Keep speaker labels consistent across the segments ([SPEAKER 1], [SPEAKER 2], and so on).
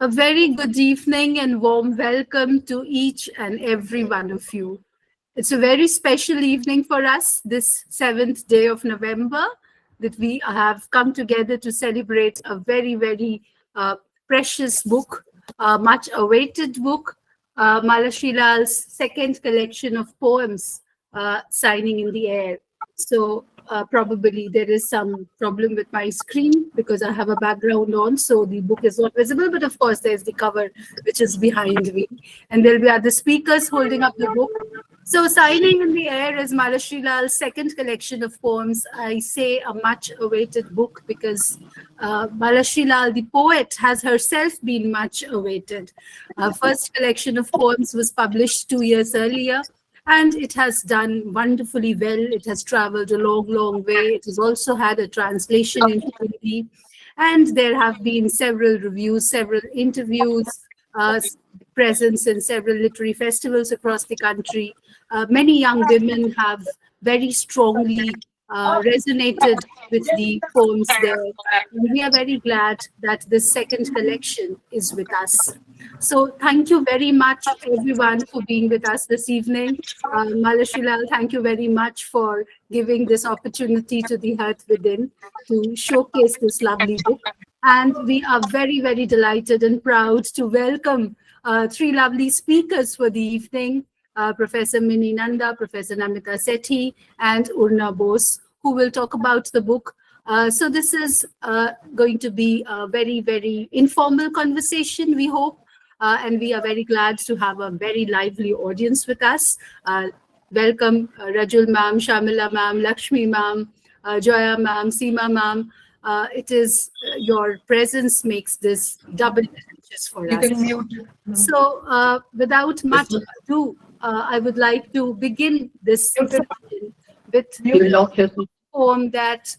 [SPEAKER 1] A very good evening and warm welcome to each and every one of you. It's a very special evening for us, this 7th day of November, that we have come together to celebrate a very precious book, a much awaited book, Malashri Lal's second collection of poems, Signing in the Air. So probably there is some problem with my screen because I have a background on, so the book is not visible. But of course, there's the cover, which is behind me. And there'll be other speakers holding up the book. So Signing in the Air is Malashri Lal's second collection of poems. I say a much awaited book because Malashri Lal, the poet, has herself been much awaited. Her first collection of poems was published 2 years earlier, and it has done wonderfully well. It has traveled a long way. It has also had a translation into Hindi. And there have been several reviews, several interviews, presence in several literary festivals across the country. Many young women have very strongly resonated with the poems there. And we are very glad that this second collection is with us. So thank you very much, everyone, for being with us this evening. Malashri Lal, thank you very much for giving this opportunity to the Heart Within to showcase this lovely book. And we are very delighted and proud to welcome three lovely speakers for the evening. Professor Mini Nanda, Professor Namita Sethi, and Urna Bose, who will talk about the book. So this is going to be a very informal conversation, we hope, and we are very glad to have a very lively audience with us. Welcome Rajul ma'am, Shamila ma'am, Lakshmi ma'am, Joya ma'am, Seema ma'am. It is your presence makes this double delicious for us. You can mute. So without much ado, I would like to begin this session with a poem that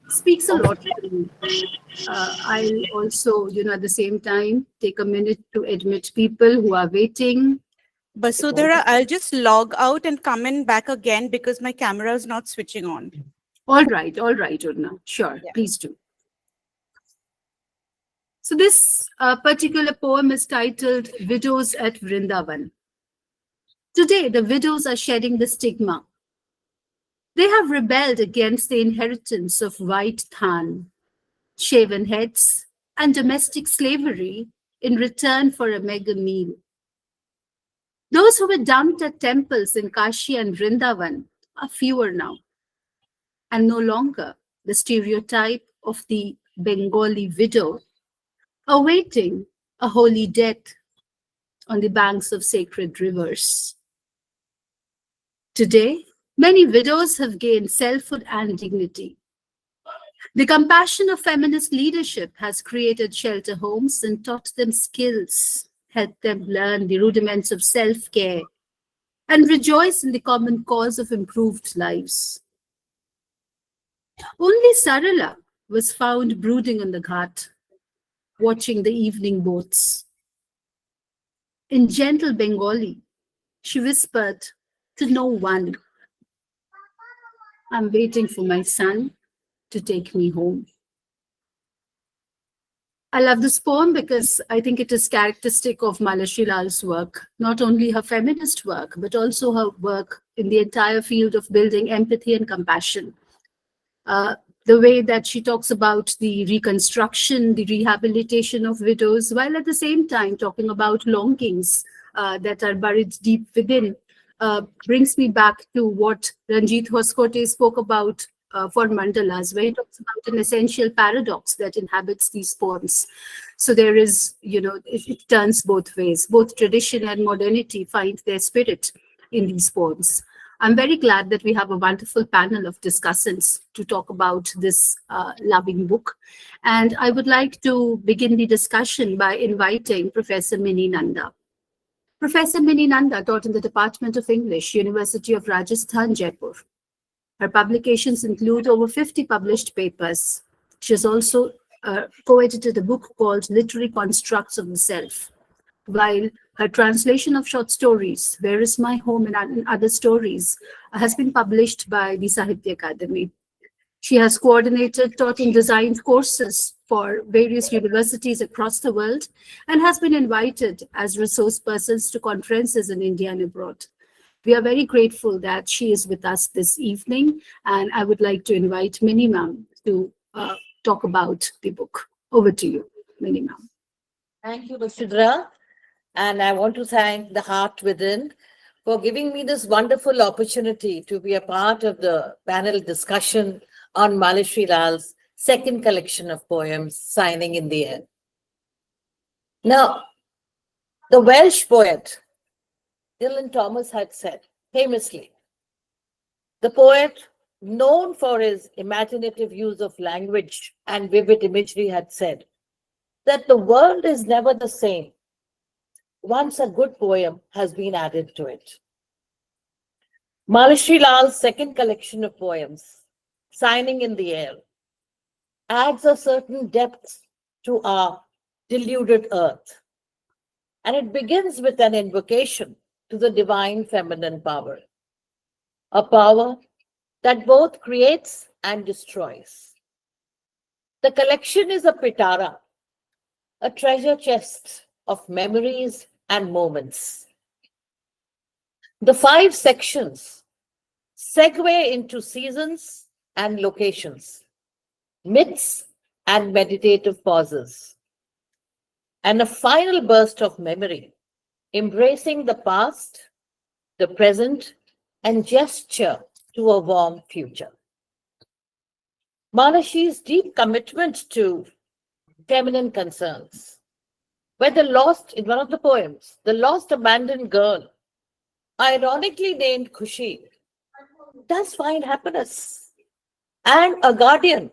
[SPEAKER 1] speaks a lot to me. I'll also, at the same time, take a minute to admit people who are waiting.
[SPEAKER 2] Basudhara, I'll just log out and come in back again because my camera is not switching on.
[SPEAKER 1] All right, Urna. Sure, yeah. Please do. So this particular poem is titled Widows at Vrindavan. Today, the widows are shedding the stigma. They have rebelled against the inheritance of white than, shaven heads, and domestic slavery in return for a mega meal. Those who were dumped at temples in Kashi and Vrindavan are fewer now, and no longer the stereotype of the Bengali widow awaiting a holy death on the banks of sacred rivers. Today, many widows have gained selfhood and dignity. The compassion of feminist leadership has created shelter homes and taught them skills, helped them learn the rudiments of self-care, and rejoice in the common cause of improved lives. Only Sarala was found brooding on the ghat, watching the evening boats. In gentle Bengali, she whispered to no one, "I'm waiting for my son to take me home." I love this poem because I think it is characteristic of Malashri Lal's work, not only her feminist work, but also her work in the entire field of building empathy and compassion. The way that she talks about the reconstruction, the rehabilitation of widows, while at the same time talking about longings that are buried deep within, brings me back to what Ranjit Hoskote spoke about for mandalas, where he talks about an essential paradox that inhabits these poems. So there is, it turns both ways. Both tradition and modernity find their spirit in these poems. I'm very glad that we have a wonderful panel of discussants to talk about this loving book. And I would like to begin the discussion by inviting Professor Mini Nanda. Professor Mini Nanda taught in the Department of English, University of Rajasthan, Jaipur. Her publications include over 50 published papers. She has also co-edited a book called Literary Constructs of the Self, while her translation of short stories, Where is My Home and Other Stories, has been published by the Sahitya Academy. She has coordinated, taught and designed courses for various universities across the world and has been invited as resource persons to conferences in India and abroad. We are very grateful that she is with us this evening, and I would like to invite Mini Ma'am to talk about the book. Over to you, Mini Ma'am.
[SPEAKER 3] Thank you, Vasidra. And I want to thank the Heart Within for giving me this wonderful opportunity to be a part of the panel discussion on Malashri Lal's second collection of poems, Signing in the Air. Now, the Welsh poet Dylan Thomas had said famously, the poet, known for his imaginative use of language and vivid imagery, had said that the world is never the same once a good poem has been added to it. Malashri Lal's second collection of poems, Signing in the Air, adds a certain depth to our deluded earth. And it begins with an invocation to the divine feminine power, a power that both creates and destroys. The collection is a pitara, a treasure chest of memories and moments. The 5 sections segue into seasons and locations, myths and meditative pauses, and a final burst of memory, embracing the past, the present, and gesture to a warm future. Malashri's deep commitment to feminine concerns, where in one of the poems, the lost abandoned girl, ironically named Khushi, does find happiness and a guardian.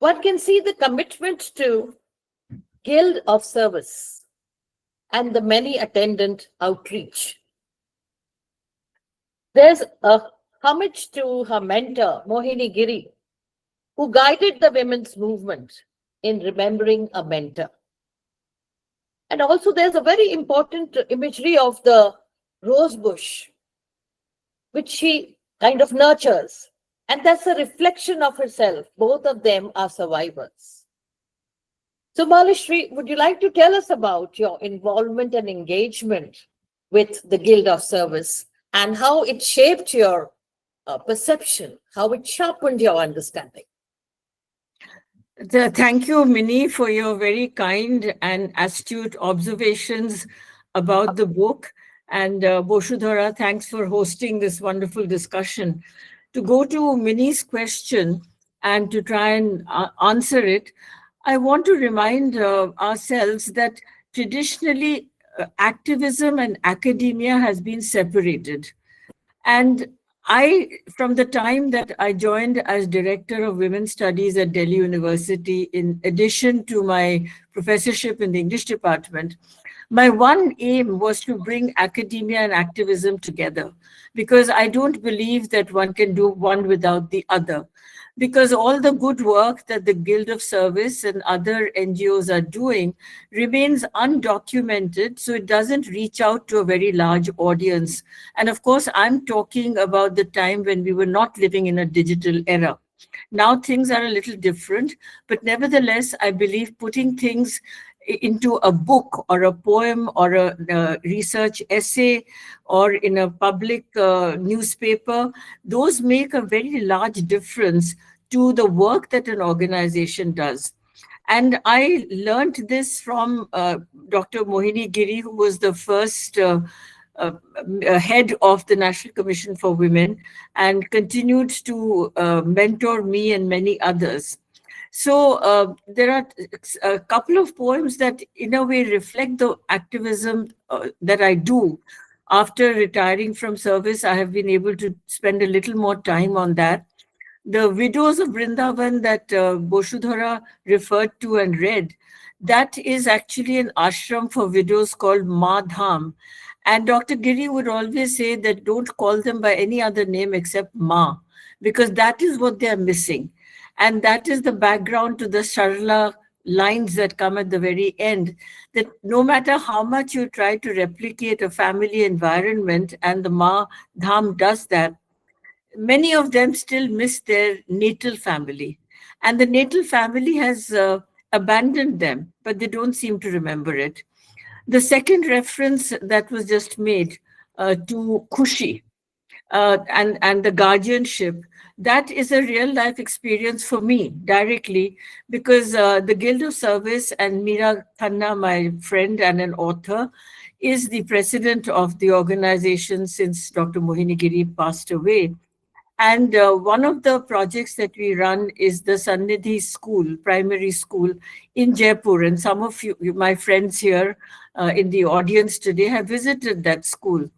[SPEAKER 3] One can see the commitment to guild of service and the many attendant outreach. There's a homage to her mentor, Mohini Giri, who guided the women's movement in remembering a mentor. And also there's a very important imagery of the rose bush, which she kind of nurtures. And that's a reflection of herself. Both of them are survivors. So Malashri, would you like to tell us about your involvement and engagement with the Guild of Service and how it shaped your perception, how it sharpened your understanding?
[SPEAKER 4] Thank you, Mini, for your very kind and astute observations about the book. And Boshudhara, thanks for hosting this wonderful discussion. To go to Mini's question and to try and answer it, I want to remind ourselves that traditionally activism and academia has been separated. And from the time that I joined as Director of Women's Studies at Delhi University, in addition to my professorship in the English department, my one aim was to bring academia and activism together, because I don't believe that one can do one without the other. Because all the good work that the Guild of Service and other NGOs are doing remains undocumented, so it doesn't reach out to a very large audience. And of course, I'm talking about the time when we were not living in a digital era. Now things are a little different, but nevertheless, I believe putting things into a book or a poem or a research essay or in a public newspaper, those make a very large difference to the work that an organization does. And I learned this from Dr. Mohini Giri, who was the first head of the National Commission for Women and continued to mentor me and many others. So there are a couple of poems that in a way reflect the activism that I do. After retiring from service, I have been able to spend a little more time on that. The Widows of Vrindavan that Boshudhara referred to and read, that is actually an ashram for widows called Ma Dham. And Dr. Giri would always say that don't call them by any other name except Ma, because that is what they are missing. And that is the background to the Sarla lines that come at the very end, that no matter how much you try to replicate a family environment, and the Ma Dham does that, many of them still miss their natal family. and the natal family has abandoned them, but they don't seem to remember it. The second reference that was just made to Kushi and the guardianship, that is a real life experience for me directly, because the Guild of Service and Meera Khanna, my friend and an author, is the president of the organization since Dr. Mohini Giri passed away. And one of the projects that we run is the Sannidhi School, primary school in Jaipur. And some of you, my friends here in the audience today, have visited that school.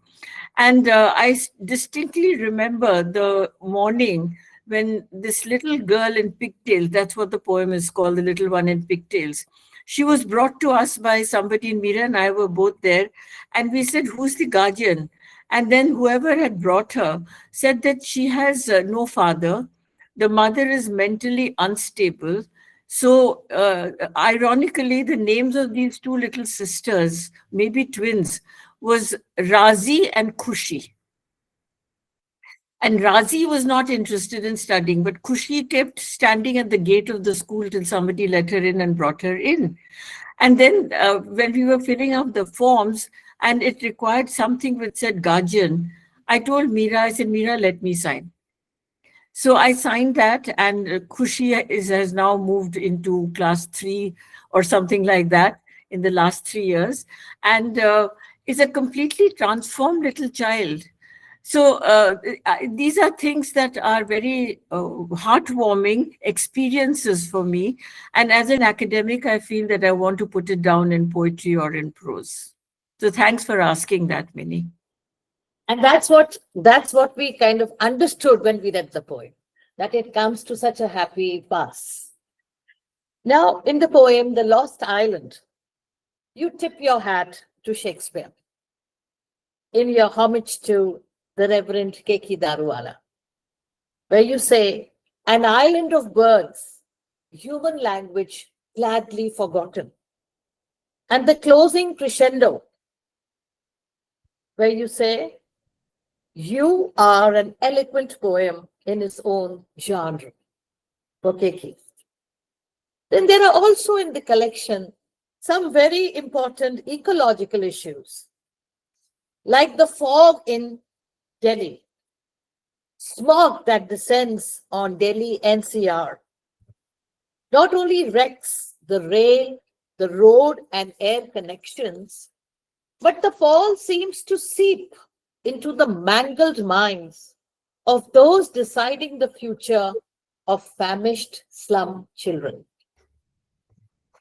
[SPEAKER 4] And I distinctly remember the morning when this little girl in pigtails, that's what the poem is called, the little one in pigtails, she was brought to us by somebody, and Meera and I were both there. And we said, who's the guardian? And then whoever had brought her said that she has no father. The mother is mentally unstable. So ironically, the names of these two little sisters, maybe twins, was Razi and Khushi. And Razi was not interested in studying, but Khushi kept standing at the gate of the school till somebody let her in and brought her in. And then when we were filling out the forms and it required something which said guardian, I told Meera, I said, Meera, let me sign. So I signed that, and Khushi has now moved into class 3 or something like that in the last 3 years, and is a completely transformed little child. So these are things that are very heartwarming experiences for me. And as an academic, I feel that I want to put it down in poetry or in prose. So thanks for asking that, Mini.
[SPEAKER 3] And that's what we kind of understood when we read the poem, that it comes to such a happy pass. Now, in the poem, The Lost Island, you tip your hat to Shakespeare in your homage to the Reverend Keki Daruwala, where you say, an island of birds, human language gladly forgotten. And the closing crescendo, where you say, you are an eloquent poem in its own genre for Keki. Then there are also in the collection some very important ecological issues, like the fog in Delhi, smog that descends on Delhi NCR, not only wrecks the rail, the road and air connections, but the fall seems to seep into the mangled minds of those deciding the future of famished slum children.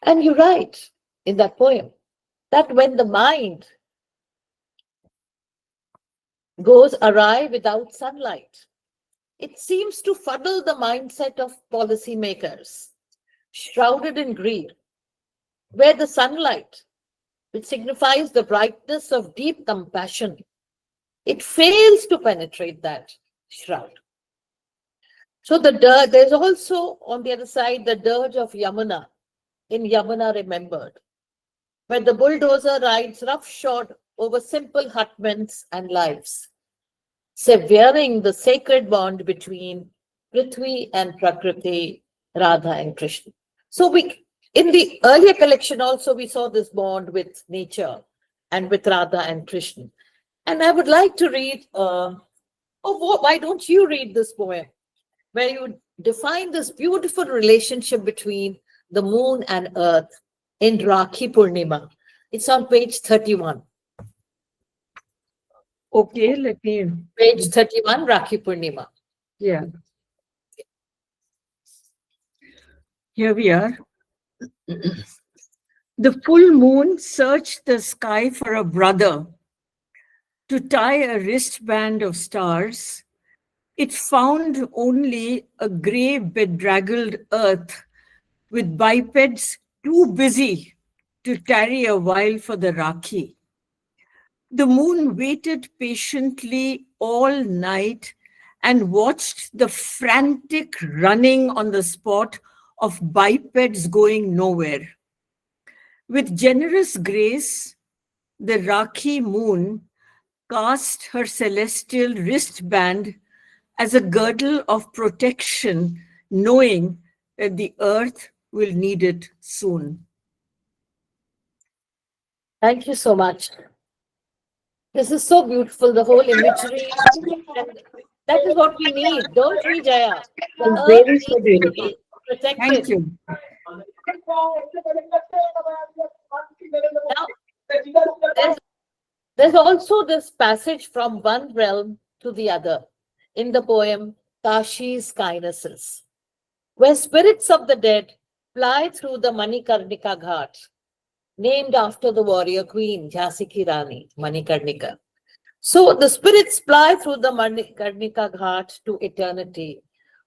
[SPEAKER 3] And you write in that poem that when the mind goes awry without sunlight, it seems to fuddle the mindset of policymakers, shrouded in greed, where the sunlight, which signifies the brightness of deep compassion, it fails to penetrate that shroud. So there's also on the other side the dirge of Yamuna in Yamuna Remembered, where the bulldozer rides roughshod over simple hutments and lives, severing the sacred bond between Prithvi and Prakriti, Radha and Krishna. So in the earlier collection also we saw this bond with nature and with Radha and Krishna. And I would like to read, why don't you read this poem, where you define this beautiful relationship between the moon and earth in Rakhi Purnima. It's on page 31.
[SPEAKER 4] Okay, let me...
[SPEAKER 3] Page 31, Rakhi Purnima.
[SPEAKER 4] Yeah. Here we are. The full moon searched the sky for a brother to tie a wristband of stars. It found only a grey, bedraggled earth with bipeds too busy to tarry a while for the Rakhi. The moon waited patiently all night and watched the frantic running on the spot of bipeds going nowhere. With generous grace, the Rakhi moon cast her celestial wristband as a girdle of protection, knowing that the earth will need it soon.
[SPEAKER 3] Thank you so much. This is so beautiful, the whole imagery. And that is what we need, don't we, Jaya? The
[SPEAKER 5] It's
[SPEAKER 3] earth
[SPEAKER 5] very so
[SPEAKER 3] needs to
[SPEAKER 5] beautiful.
[SPEAKER 3] be
[SPEAKER 4] Thank
[SPEAKER 3] protected.
[SPEAKER 4] you.
[SPEAKER 3] Now, there's also this passage from one realm to the other in the poem Kashi's Kindnesses, where spirits of the dead fly through the Manikarnika Ghat, named after the warrior queen Jhansi Ki Rani, Manikarnika. So the spirits fly through the Manikarnika Ghat to eternity,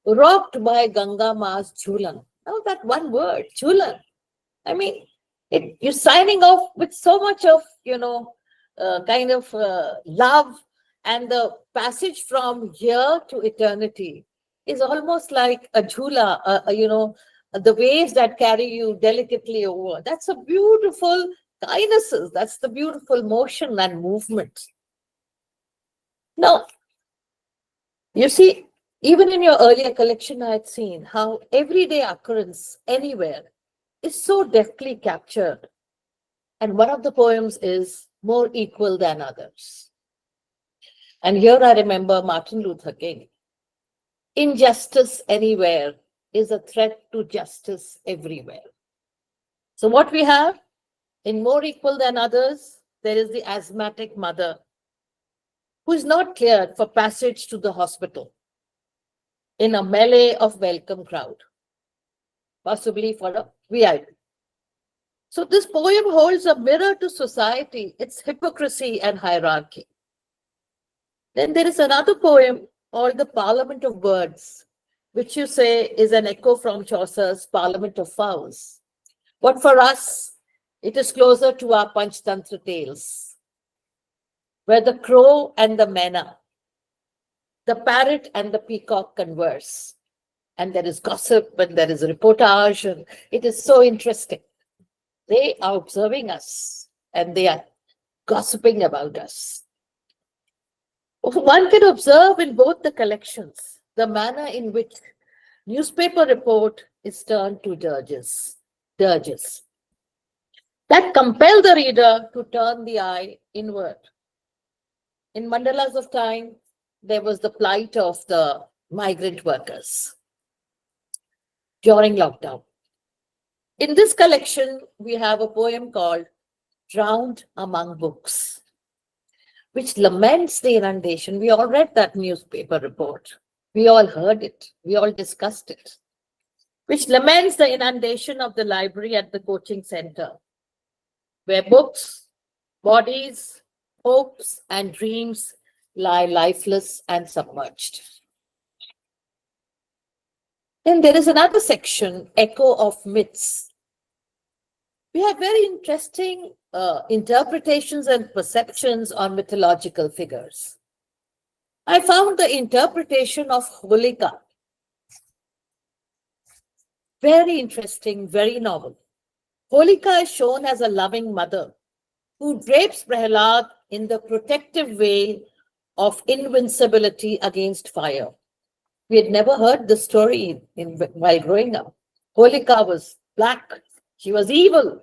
[SPEAKER 3] rocked by Ganga Ma's Jhulan. Now that one word, Jhulan. I mean, you're signing off with so much of, love, and the passage from here to eternity is almost like a jhula, the waves that carry you delicately over. That's a beautiful kindnesses. That's the beautiful motion and movement. Now, you see, even in your earlier collection, I had seen how everyday occurrence anywhere is so deftly captured. And one of the poems is More Equal Than Others. And here I remember Martin Luther King. Injustice anywhere is a threat to justice everywhere. So what we have in More Equal Than Others, there is the asthmatic mother who is not cleared for passage to the hospital in a melee of welcome crowd, possibly for a VIP. So this poem holds a mirror to society, its hypocrisy and hierarchy. Then there is another poem called The Parliament of Birds, which you say is an echo from Chaucer's Parliament of Fowls. But for us, it is closer to our Panchtantra tales, where the crow and the mena, the parrot and the peacock converse. And there is gossip and there is reportage, and it is so interesting. They are observing us and they are gossiping about us. One can observe in both the collections the manner in which newspaper report is turned to dirges that compel the reader to turn the eye inward. In Mandalas of Time, there was the plight of the migrant workers during lockdown. In this collection, we have a poem called Drowned Among Books, which laments the inundation. We all read that newspaper report. We all heard it. We all discussed it, which laments the inundation of the library at the coaching center, where books, bodies, hopes, and dreams lie lifeless and submerged. Then there is another section, Echo of Myths. We have very interesting interpretations and perceptions on mythological figures. I found the interpretation of Holika very interesting, very novel. Holika is shown as a loving mother who drapes Prahlad in the protective veil of invincibility against fire. We had never heard the story while growing up. Holika was black, she was evil.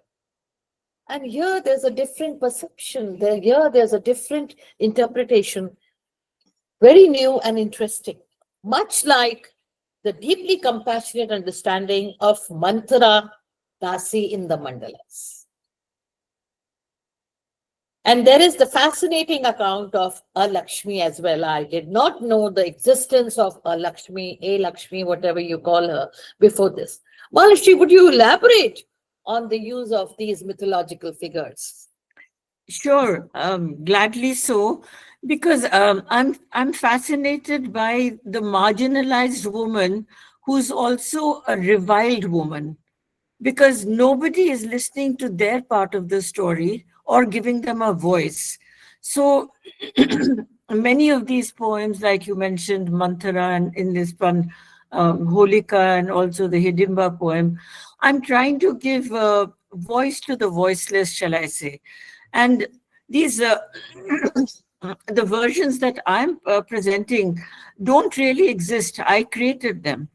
[SPEAKER 3] And here there's a different perception. Here there's a different interpretation, very new and interesting. Much like the deeply compassionate understanding of Mantra Dasi in the Mandalas. And there is the fascinating account of a Lakshmi as well. I did not know the existence of a Lakshmi, whatever you call her, before this. Malashri, would you elaborate on the use of these mythological figures?
[SPEAKER 4] Sure, gladly so, because I'm fascinated by the marginalized woman who's also a reviled woman, because nobody is listening to their part of the story or giving them a voice. So many of these poems, like you mentioned, Manthara, and in this one, Holika, and also the Hidimba poem, I'm trying to give voice to the voiceless, shall I say. And these, the versions that I'm presenting don't really exist. I created them.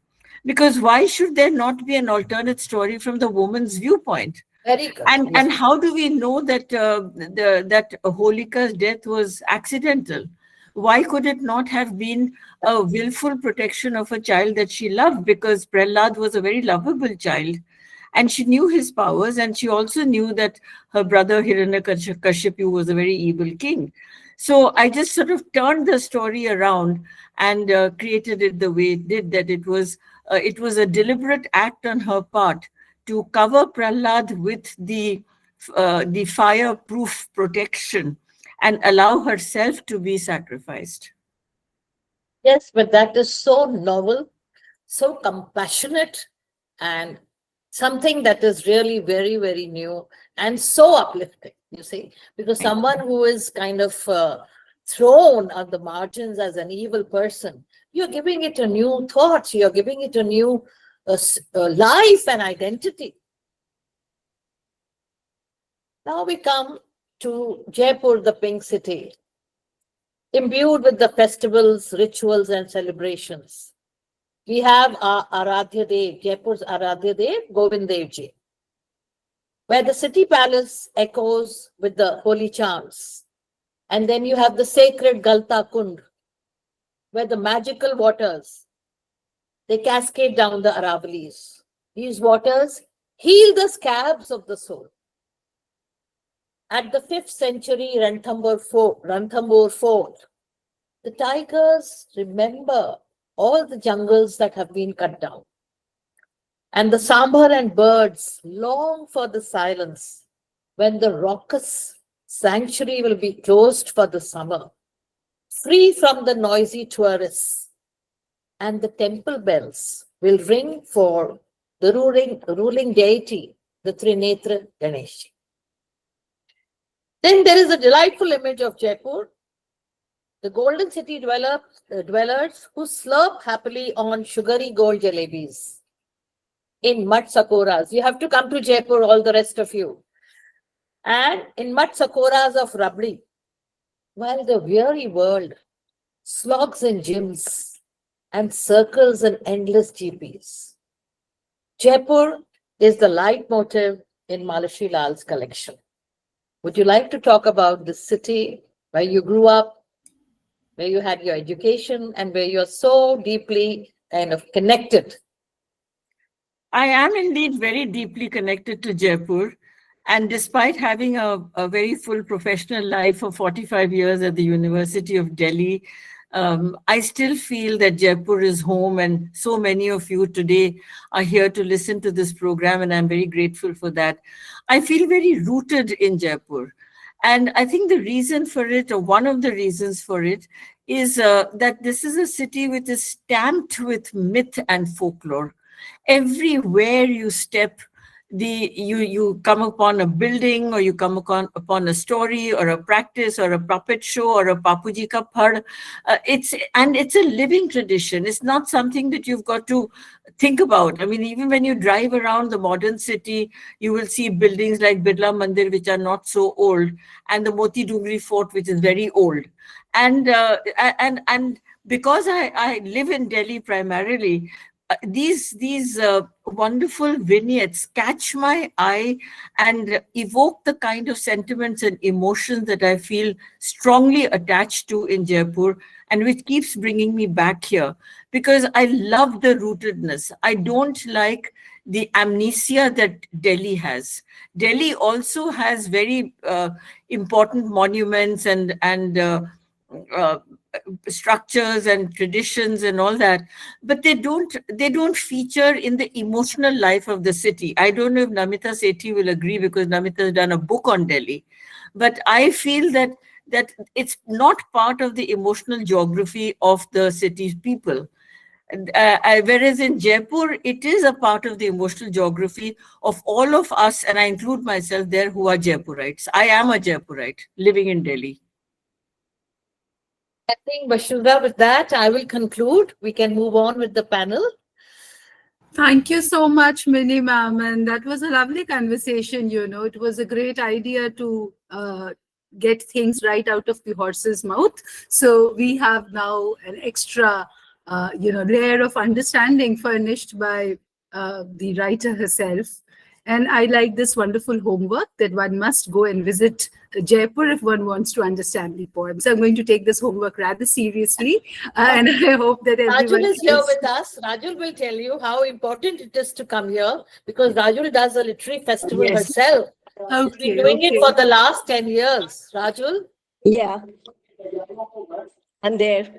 [SPEAKER 4] Because why should there not be an alternate story from the woman's viewpoint?
[SPEAKER 3] Very good.
[SPEAKER 4] And
[SPEAKER 3] Yes.
[SPEAKER 4] how do we know that that Holika's death was accidental? Why could it not have been a willful protection of a child that she loved? Because Prahlad was a very lovable child, and she knew his powers, and she also knew that her brother Hiranyakashipu was a very evil king. So I just sort of turned the story around and created it the way it did. That it was a deliberate act on her part to cover Prahlad with the fireproof protection and allow herself to be sacrificed.
[SPEAKER 3] Yes, but that is so novel, so compassionate, and something that is really very, very new and so uplifting, you see, because someone who is kind of thrown on the margins as an evil person, you're giving it a new thought, you're giving it a new life and identity. Now we come to Jaipur, the pink city, imbued with the festivals, rituals, and celebrations. We have our Aradhya Dev, Jaipur's Aradhya Dev, Govind Dev Ji, where the city palace echoes with the holy chants. And then you have the sacred Galta Kund, where the magical waters, they cascade down the Aravalis. These waters heal the scabs of the soul. At the 5th century Ranthambore Fort, the tigers remember all the jungles that have been cut down. And the sambar and birds long for the silence when the raucous sanctuary will be closed for the summer, free from the noisy tourists. And the temple bells will ring for the ruling deity, the Trinetra Ganesh. Then there is a delightful image of Jaipur, the golden city dwellers who slurp happily on sugary gold jalebis in mud sakoras. You have to come to Jaipur, all the rest of you. And in mud sakoras of rabdi, while the weary world slogs in gyms and circles in endless GPs. Jaipur is the leitmotif in Malashri Lal's collection. Would you like to talk about the city where you grew up, where you had your education, and where you're so deeply kind of connected?
[SPEAKER 4] I am indeed very deeply connected to Jaipur. And despite having a very full professional life for 45 years at the University of Delhi, I still feel that Jaipur is home, and so many of you today are here to listen to this program, and I'm very grateful for that. I feel very rooted in Jaipur. And I think the reason for it, or one of the reasons for it, is that this is a city which is stamped with myth and folklore. Everywhere you step, you come upon a building, or you come upon a story or a practice or a puppet show or a Papuji ka phad. It's a living tradition. It's not something that you've got to think about. I mean, even when you drive around the modern city, you will see buildings like Birla Mandir, which are not so old, and the Moti Dungri Fort, which is very old. And because I live in Delhi primarily, these wonderful vignettes catch my eye and evoke the kind of sentiments and emotions that I feel strongly attached to in Jaipur, and which keeps bringing me back here, because I love the rootedness. I don't like the amnesia that Delhi has. Delhi also has very important monuments and structures and traditions and all that, but they don't feature in the emotional life of the city. I don't know if Namita Sethi will agree, because Namita has done a book on Delhi, but I feel that it's not part of the emotional geography of the city's people. Whereas in Jaipur, it is a part of the emotional geography of all of us, and I include myself there, who are Jaipurites. I am a Jaipurite living in Delhi.
[SPEAKER 3] I think, Vasudha, with that, I will conclude. We can move on with the panel.
[SPEAKER 1] Thank you so much, Mini ma'am. And that was a lovely conversation. It was a great idea to get things right out of the horse's mouth. So we have now an extra layer of understanding furnished by the writer herself. And I like this wonderful homework that one must go and visit Jaipur if one wants to understand the poem. So I'm going to take this homework rather seriously, and I hope that everyone
[SPEAKER 3] Rajul is here
[SPEAKER 1] else-
[SPEAKER 3] with us. Rajul will tell you how important it is to come here because Rajul does a literary festival
[SPEAKER 1] Yes.
[SPEAKER 3] herself. She's been doing it for the last 10 years. Rajul?
[SPEAKER 5] Yeah, I'm there.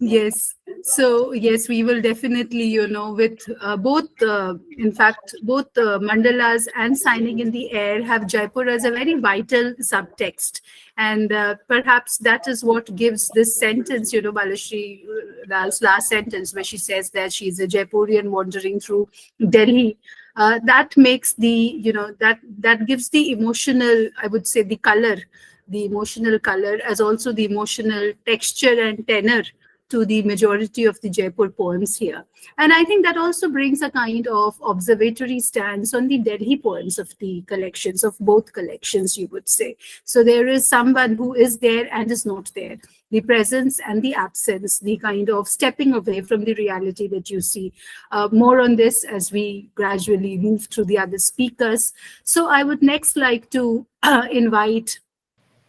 [SPEAKER 1] Yes. So yes, we will definitely, with both, in fact, both mandalas and signing in the air have Jaipur as a very vital subtext. And perhaps that is what gives this sentence, Malashri Lal's last sentence, where she says that she's a Jaipurian wandering through Delhi. That makes that gives the emotional, I would say, the emotional color, as also the emotional texture and tenor to the majority of the Jaipur poems here. And I think that also brings a kind of observatory stance on the Delhi poems of the collections, of both collections, you would say. So there is someone who is there and is not there. The presence and the absence, the kind of stepping away from the reality that you see. More on this as we gradually move through the other speakers. So I would next like to invite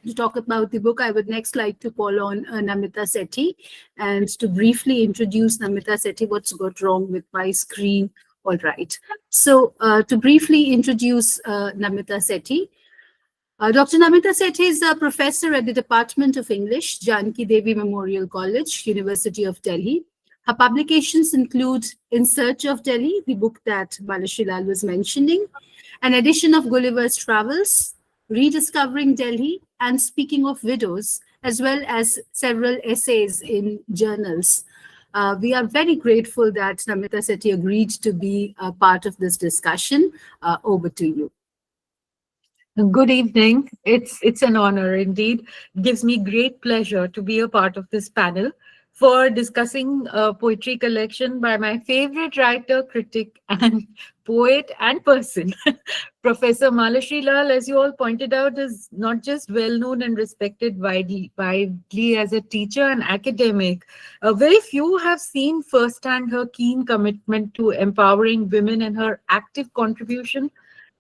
[SPEAKER 1] to talk about the book. I would next like to call on Namita Sethi and to briefly introduce Namita Sethi. What's got wrong with my screen? All right. So to briefly introduce Namita Sethi, Dr. Namita Sethi is a professor at the Department of English, Janki Devi Memorial College, University of Delhi. Her publications include In Search of Delhi, the book that Malashri Lal was mentioning, an edition of Gulliver's Travels, Rediscovering Delhi, and Speaking of Widows, as well as several essays in journals. We are very grateful that Namita Sethi agreed to be a part of this discussion. Over to you.
[SPEAKER 4] Good evening. It's an honor indeed. It gives me great pleasure to be a part of this panel for discussing a poetry collection by my favorite writer, critic, and poet and person. Professor Malashri Lal, as you all pointed out, is not just well-known and respected widely as a teacher and academic. Very few have seen firsthand her keen commitment to empowering women and her active contribution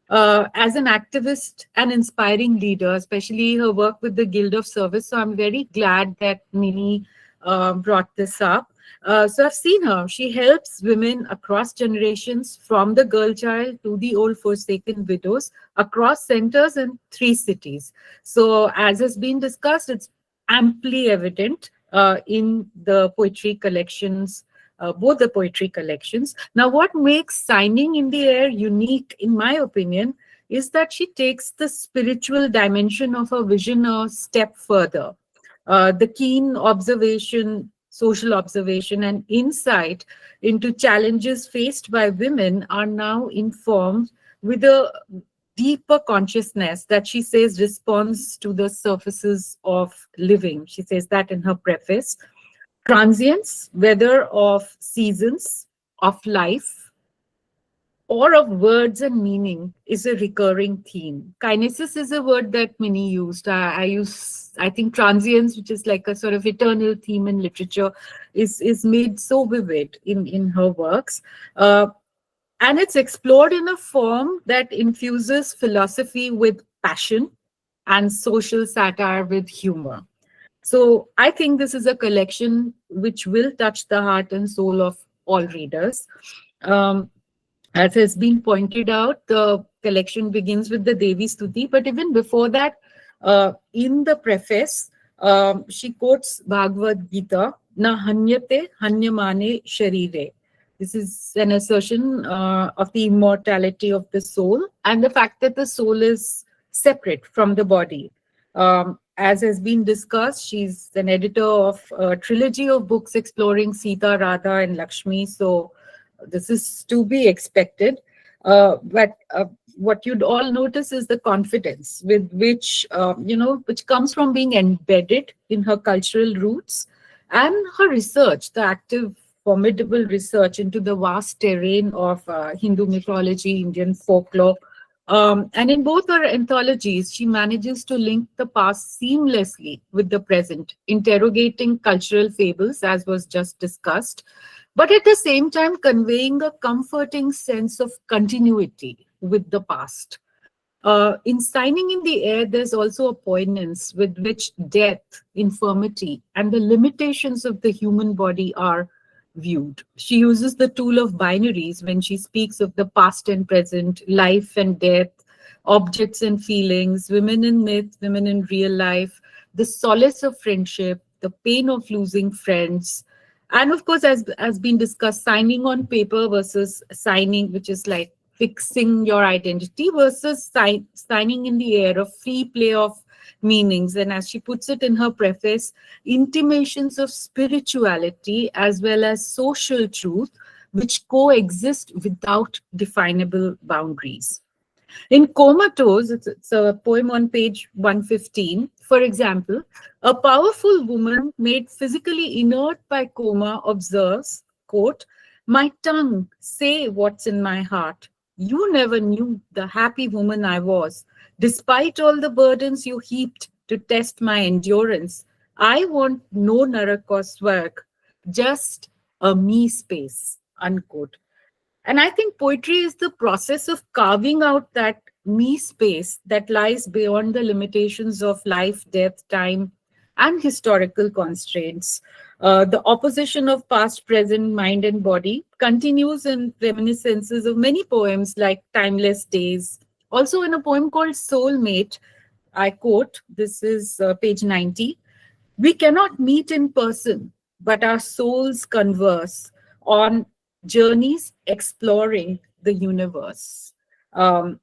[SPEAKER 4] as an activist and inspiring leader, especially her work with the Guild of Service. So I'm very glad that Mini brought this up. So I've seen her. She helps women across generations, from the girl child to the old forsaken widows, across centers in 3 cities. So as has been discussed, it's amply evident in the poetry collections, both the poetry collections. Now, what makes Signing in the Air unique, in my opinion, is that she takes the spiritual dimension of her vision a step further. The keen observation, social observation, and insight into challenges faced by women are now informed with a deeper consciousness that she says responds to the surfaces of living. She says that in her preface. Transience, whether of seasons, of life, or of words and meaning, is a recurring theme. Kinesis is a word that Mini used. I think transience, which is like a sort of eternal theme in literature, is made so vivid in her works. And it's explored in a form that infuses philosophy with passion and social satire with humor. So I think this is a collection which will touch the heart and soul of all readers. As has been pointed out, the collection begins with the Devi Stuti, but even before that, in the preface, she quotes Bhagavad Gita, Na hanyate hanyamane sharire. This is an assertion of the immortality of the soul and the fact that the soul is separate from the body. As has been discussed, she's an editor of a trilogy of books exploring Sita, Radha, and Lakshmi. So this is to be expected. But what you'd all notice is the confidence with which, which comes from being embedded in her cultural roots and her research, the active, formidable research into the vast terrain of Hindu mythology, Indian folklore,
[SPEAKER 6] And in both her anthologies, she manages to link the past seamlessly with the present, interrogating cultural fables, as was just discussed, but at the same time conveying a comforting sense of continuity with the past. In Signing in the Air, there's also a poignance with which death, infirmity, and the limitations of the human body are viewed. She uses the tool of binaries when she speaks of the past and present, life and death, objects and feelings, women in myth, women in real life, the solace of friendship, the pain of losing friends, and of course, as been discussed, signing on paper versus signing, which is like fixing your identity, versus signing in the air, a free play of meanings. And as she puts it in her preface, intimations of spirituality as well as social truth, which coexist without definable boundaries. In Comatose, it's a poem on page 115. For example, a powerful woman made physically inert by coma observes, quote, "My tongue, say what's in my heart. You never knew the happy woman I was. Despite all the burdens you heaped to test my endurance, I want no Narakos work, just a me space," unquote. And I think poetry is the process of carving out that me space that lies beyond the limitations of life, death, time, and historical constraints. The opposition of past, present, mind, and body continues in reminiscences of many poems like Timeless Days. Also in a poem called Soulmate, I quote, this is page 90, "We cannot meet in person, but our souls converse on journeys exploring the universe." And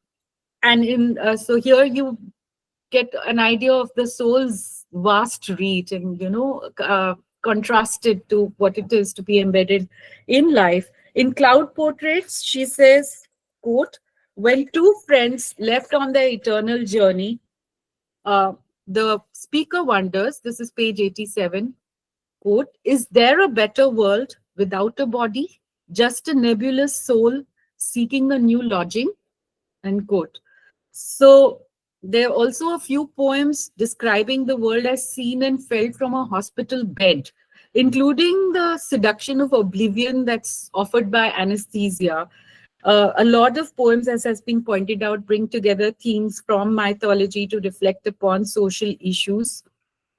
[SPEAKER 6] in so here you get an idea of the soul's vast reach and, contrasted to what it is to be embedded in life. In Cloud Portraits, she says, quote, "When two friends left on their eternal journey, the speaker wonders," this is page 87, quote, "Is there a better world without a body? Just a nebulous soul seeking a new lodging?" Unquote. So there are also a few poems describing the world as seen and felt from a hospital bed, including the seduction of oblivion that's offered by anesthesia. A lot of poems, as has been pointed out, bring together themes from mythology to reflect upon social issues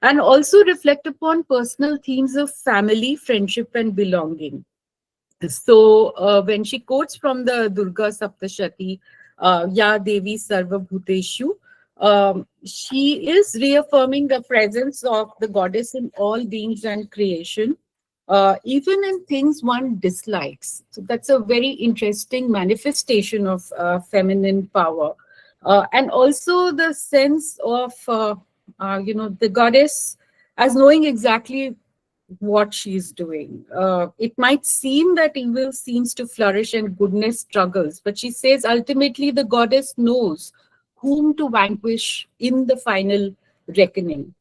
[SPEAKER 6] and also reflect upon personal themes of family, friendship, and belonging. So when she quotes from the Durga Saptashati, Ya Devi Sarva Bhuteshu, she is reaffirming the presence of the goddess in all beings and creation, even in things one dislikes. So that's a very interesting manifestation of feminine power. And also the sense of, the goddess as knowing exactly what she's doing. It might seem that evil seems to flourish and goodness struggles, but she says ultimately the goddess knows whom to vanquish in the final reckoning.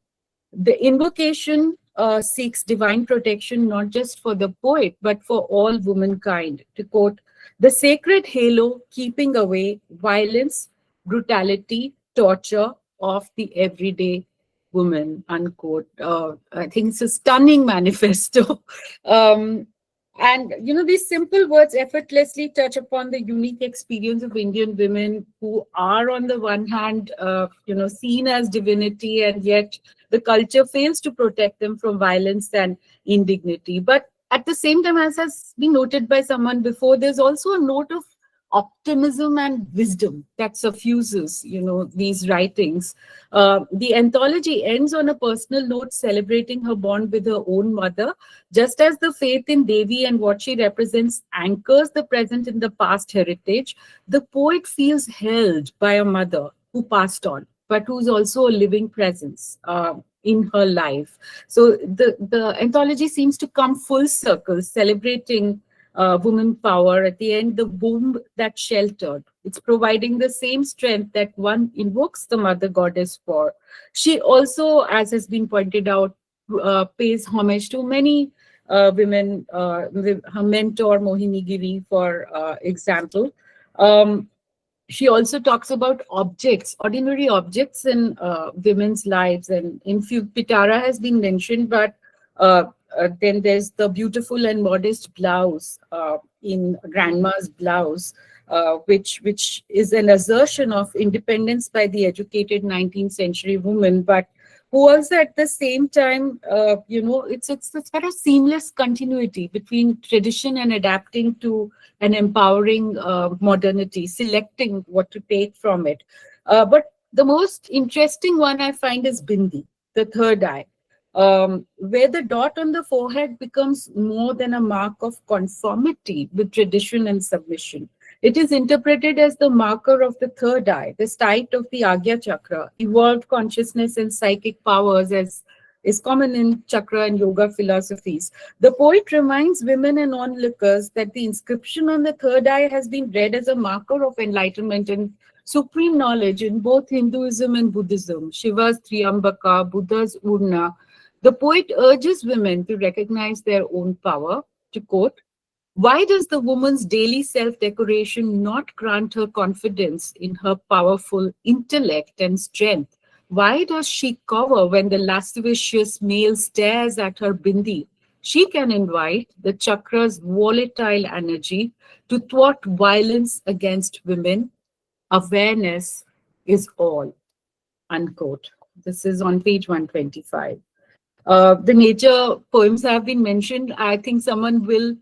[SPEAKER 6] The invocation seeks divine protection not just for the poet, but for all womankind. To quote, "The sacred halo keeping away violence, brutality, torture of the everyday woman," unquote. I think it's a stunning manifesto. And, these simple words effortlessly touch upon the unique experience of Indian women who are, on the one hand, seen as divinity, and yet the culture fails to protect them from violence and indignity. But at the same time, as has been noted by someone before, there's also a note of optimism and wisdom that suffuses, these writings. The anthology ends on a personal note celebrating her bond with her own mother, just as the faith in Devi and what she represents anchors the present in the past heritage. The poet feels held by a mother who passed on, but who's also a living presence in her life. So the anthology seems to come full circle, celebrating woman power. At the end, the womb that sheltered. It's providing the same strength that one invokes the mother goddess for. She also, as has been pointed out, pays homage to many women, her mentor Mohini Giri, for example. she also talks about objects, ordinary objects in women's lives. And in few, Pitara has been mentioned, but uh, then there's the beautiful and modest blouse in Grandma's blouse, which is an assertion of independence by the educated 19th century woman, but who also at the same time, it's this kind of seamless continuity between tradition and adapting to an empowering modernity, selecting what to take from it. But the most interesting one I find is Bindi, the third eye, where the dot on the forehead becomes more than a mark of conformity with tradition and submission. It is interpreted as the marker of the third eye, the site of the Agya Chakra, evolved consciousness and psychic powers, as is common in chakra and yoga philosophies. The poet reminds women and onlookers that the inscription on the third eye has been read as a marker of enlightenment and supreme knowledge in both Hinduism and Buddhism. Shiva's Triambaka, Buddha's Urna. The poet urges women to recognize their own power. To quote, why does the woman's daily self-decoration not grant her confidence in her powerful intellect and strength? Why does she cower when the lascivious male stares at her bindi? She can invite the chakra's volatile energy to thwart violence against women. Awareness is all, unquote. This is on page 125. The nature poems have been mentioned. I think someone will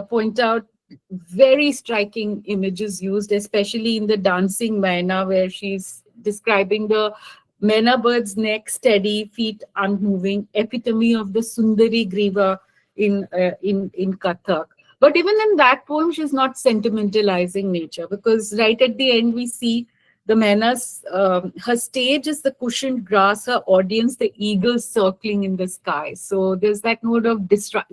[SPEAKER 6] point out very striking images used, especially in the dancing Maina, where she's describing the Maina bird's neck steady, feet unmoving, epitome of the Sundari Griva in Kathak. But even in that poem, she's not sentimentalizing nature, because right at the end we see the Maina's, her stage is the cushioned grass, her audience, the eagles circling in the sky. So there's that note of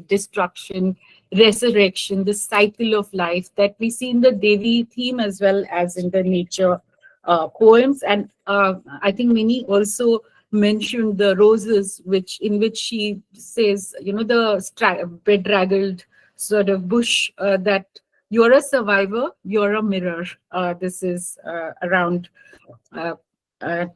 [SPEAKER 6] destruction, resurrection, the cycle of life that we see in the Devi theme as well as in the nature poems. And I think Mini also mentioned the roses, in which she says, the bedraggled sort of bush, that you're a survivor, you're a mirror. This is around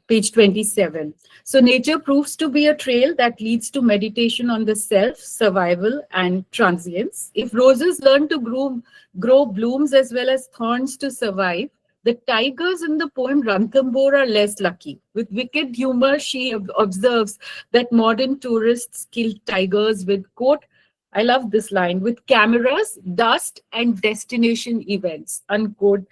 [SPEAKER 6] page 27. So nature proves to be a trail that leads to meditation on the self, survival, and transience. If roses learn to grow blooms as well as thorns to survive, the tigers in the poem Ranthambore are less lucky. With wicked humor, she observes that modern tourists kill tigers with, quote, I love this line, with cameras, dust, and destination events, unquote,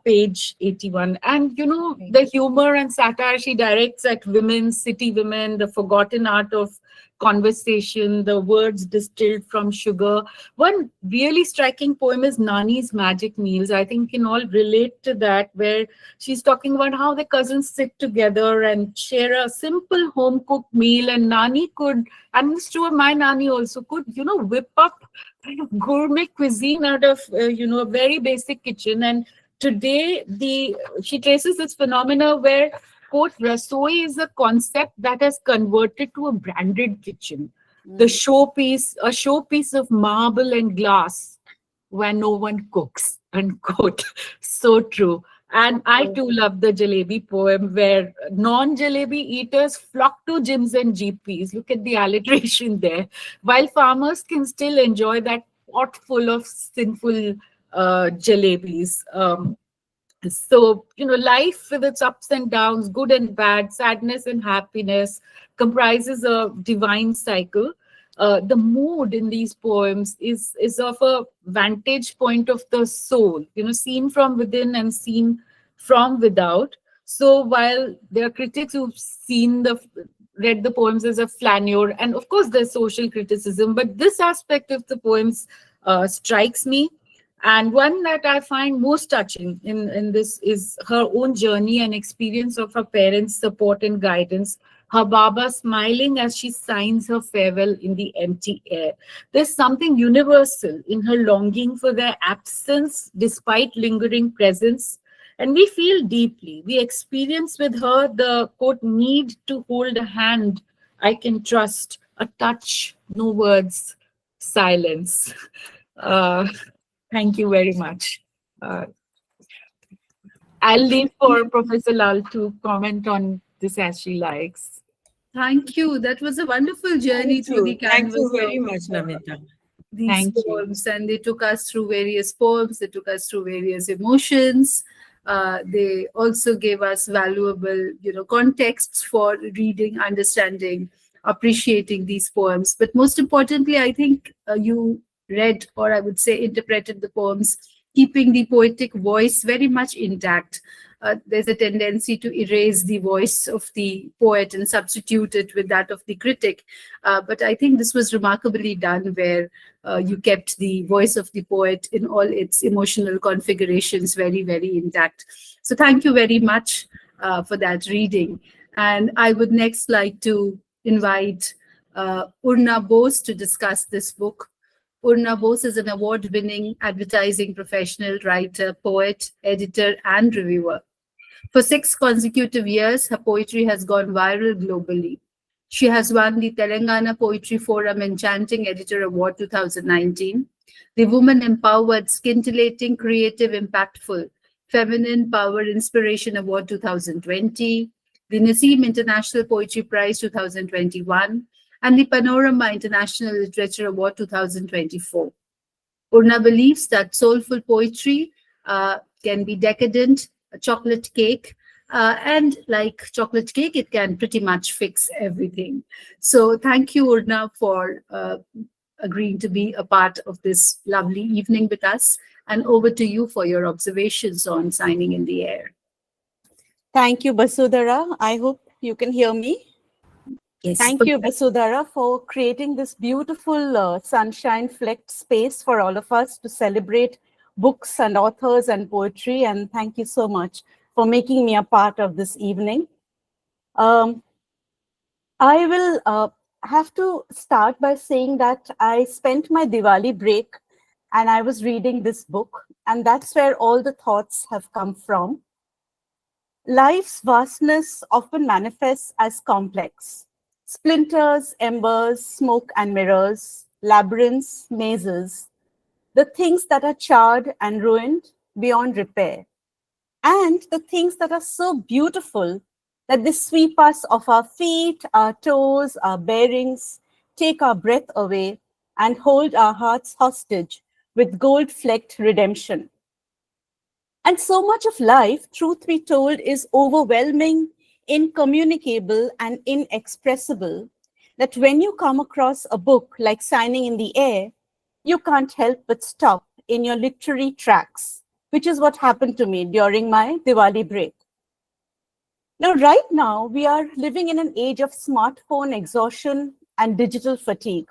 [SPEAKER 6] page 81. And, the humor and satire she directs at women, city women, the forgotten art of conversation, the words distilled from sugar. One really striking poem is Nani's Magic Meals. I think you can all relate to that, where she's talking about how the cousins sit together and share a simple home-cooked meal, and Nani could, and it's true, my Nani also could, whip up kind of gourmet cuisine out of, a very basic kitchen. And today, she traces this phenomena where, quote, rasoi is a concept that has converted to a branded kitchen. The showpiece, a showpiece of marble and glass where no one cooks, unquote. So true. And I too love the jalebi poem, where non-jalebi eaters flock to gyms and GPs. Look at the alliteration there. While farmers can still enjoy that pot full of sinful jalebis. So, life with its ups and downs, good and bad, sadness and happiness, comprises a divine cycle. The mood in these poems is of a vantage point of the soul, seen from within and seen from without. So while there are critics who've read the poems as a flaneur, and of course there's social criticism, but this aspect of the poems strikes me. And one that I find most touching in this is her own journey and experience of her parents' support and guidance. Her Baba smiling as she signs her farewell in the empty air. There's something universal in her longing for their absence despite lingering presence. And we feel deeply. We experience with her the, quote, need to hold a hand I can trust, a touch, no words, silence. Thank you very much. I'll leave for Professor Lal to comment on this as she likes.
[SPEAKER 1] Thank you. That was a wonderful journey
[SPEAKER 4] Thank
[SPEAKER 1] through the
[SPEAKER 4] you. Thank
[SPEAKER 1] canvas
[SPEAKER 4] you very
[SPEAKER 1] of
[SPEAKER 4] much, Namita.
[SPEAKER 1] these
[SPEAKER 6] Thank you.
[SPEAKER 1] poems, and they took us through various poems, they took us through various emotions. They also gave us valuable, contexts for reading, understanding, appreciating these poems. But most importantly, I think you read, or I would say interpreted the poems, keeping the poetic voice very much intact. There's a tendency to erase the voice of the poet and substitute it with that of the critic. But I think this was remarkably done, where you kept the voice of the poet in all its emotional configurations very, very intact. So thank you very much for that reading. And I would next like to invite Urna Bose to discuss this book. Urna Bose is an award-winning advertising professional, writer, poet, editor, and reviewer. For 6 consecutive years, her poetry has gone viral globally. She has won the Telangana Poetry Forum Enchanting Editor Award 2019, the Woman Empowered Scintillating Creative Impactful Feminine Power Inspiration Award 2020, the Naseem International Poetry Prize 2021, and the Panorama International Literature Award 2024. Urna believes that soulful poetry can be decadent, a chocolate cake, and like chocolate cake, it can pretty much fix everything. So thank you, Urna, for agreeing to be a part of this lovely evening with us. And over to you for your observations on Signing in the Air.
[SPEAKER 2] Thank you, Basudhara. I hope you can hear me.
[SPEAKER 1] Yes.
[SPEAKER 2] Thank you, Basudhara, for creating this beautiful sunshine-flecked space for all of us to celebrate books and authors and poetry. And thank you so much for making me a part of this evening. I will have to start by saying that I spent my Diwali break and I was reading this book, and that's where all the thoughts have come from. Life's vastness often manifests as complex. Splinters, embers, smoke and mirrors, labyrinths, mazes, the things that are charred and ruined beyond repair, and the things that are so beautiful that they sweep us off our feet, our toes, our bearings, take our breath away, and hold our hearts hostage with gold-flecked redemption. And so much of life, truth be told, is overwhelming, incommunicable, and inexpressible that when you come across a book like Signing in the Air, you can't help but stop in your literary tracks, which is what happened to me during my Diwali break. Now, right now, we are living in an age of smartphone exhaustion and digital fatigue.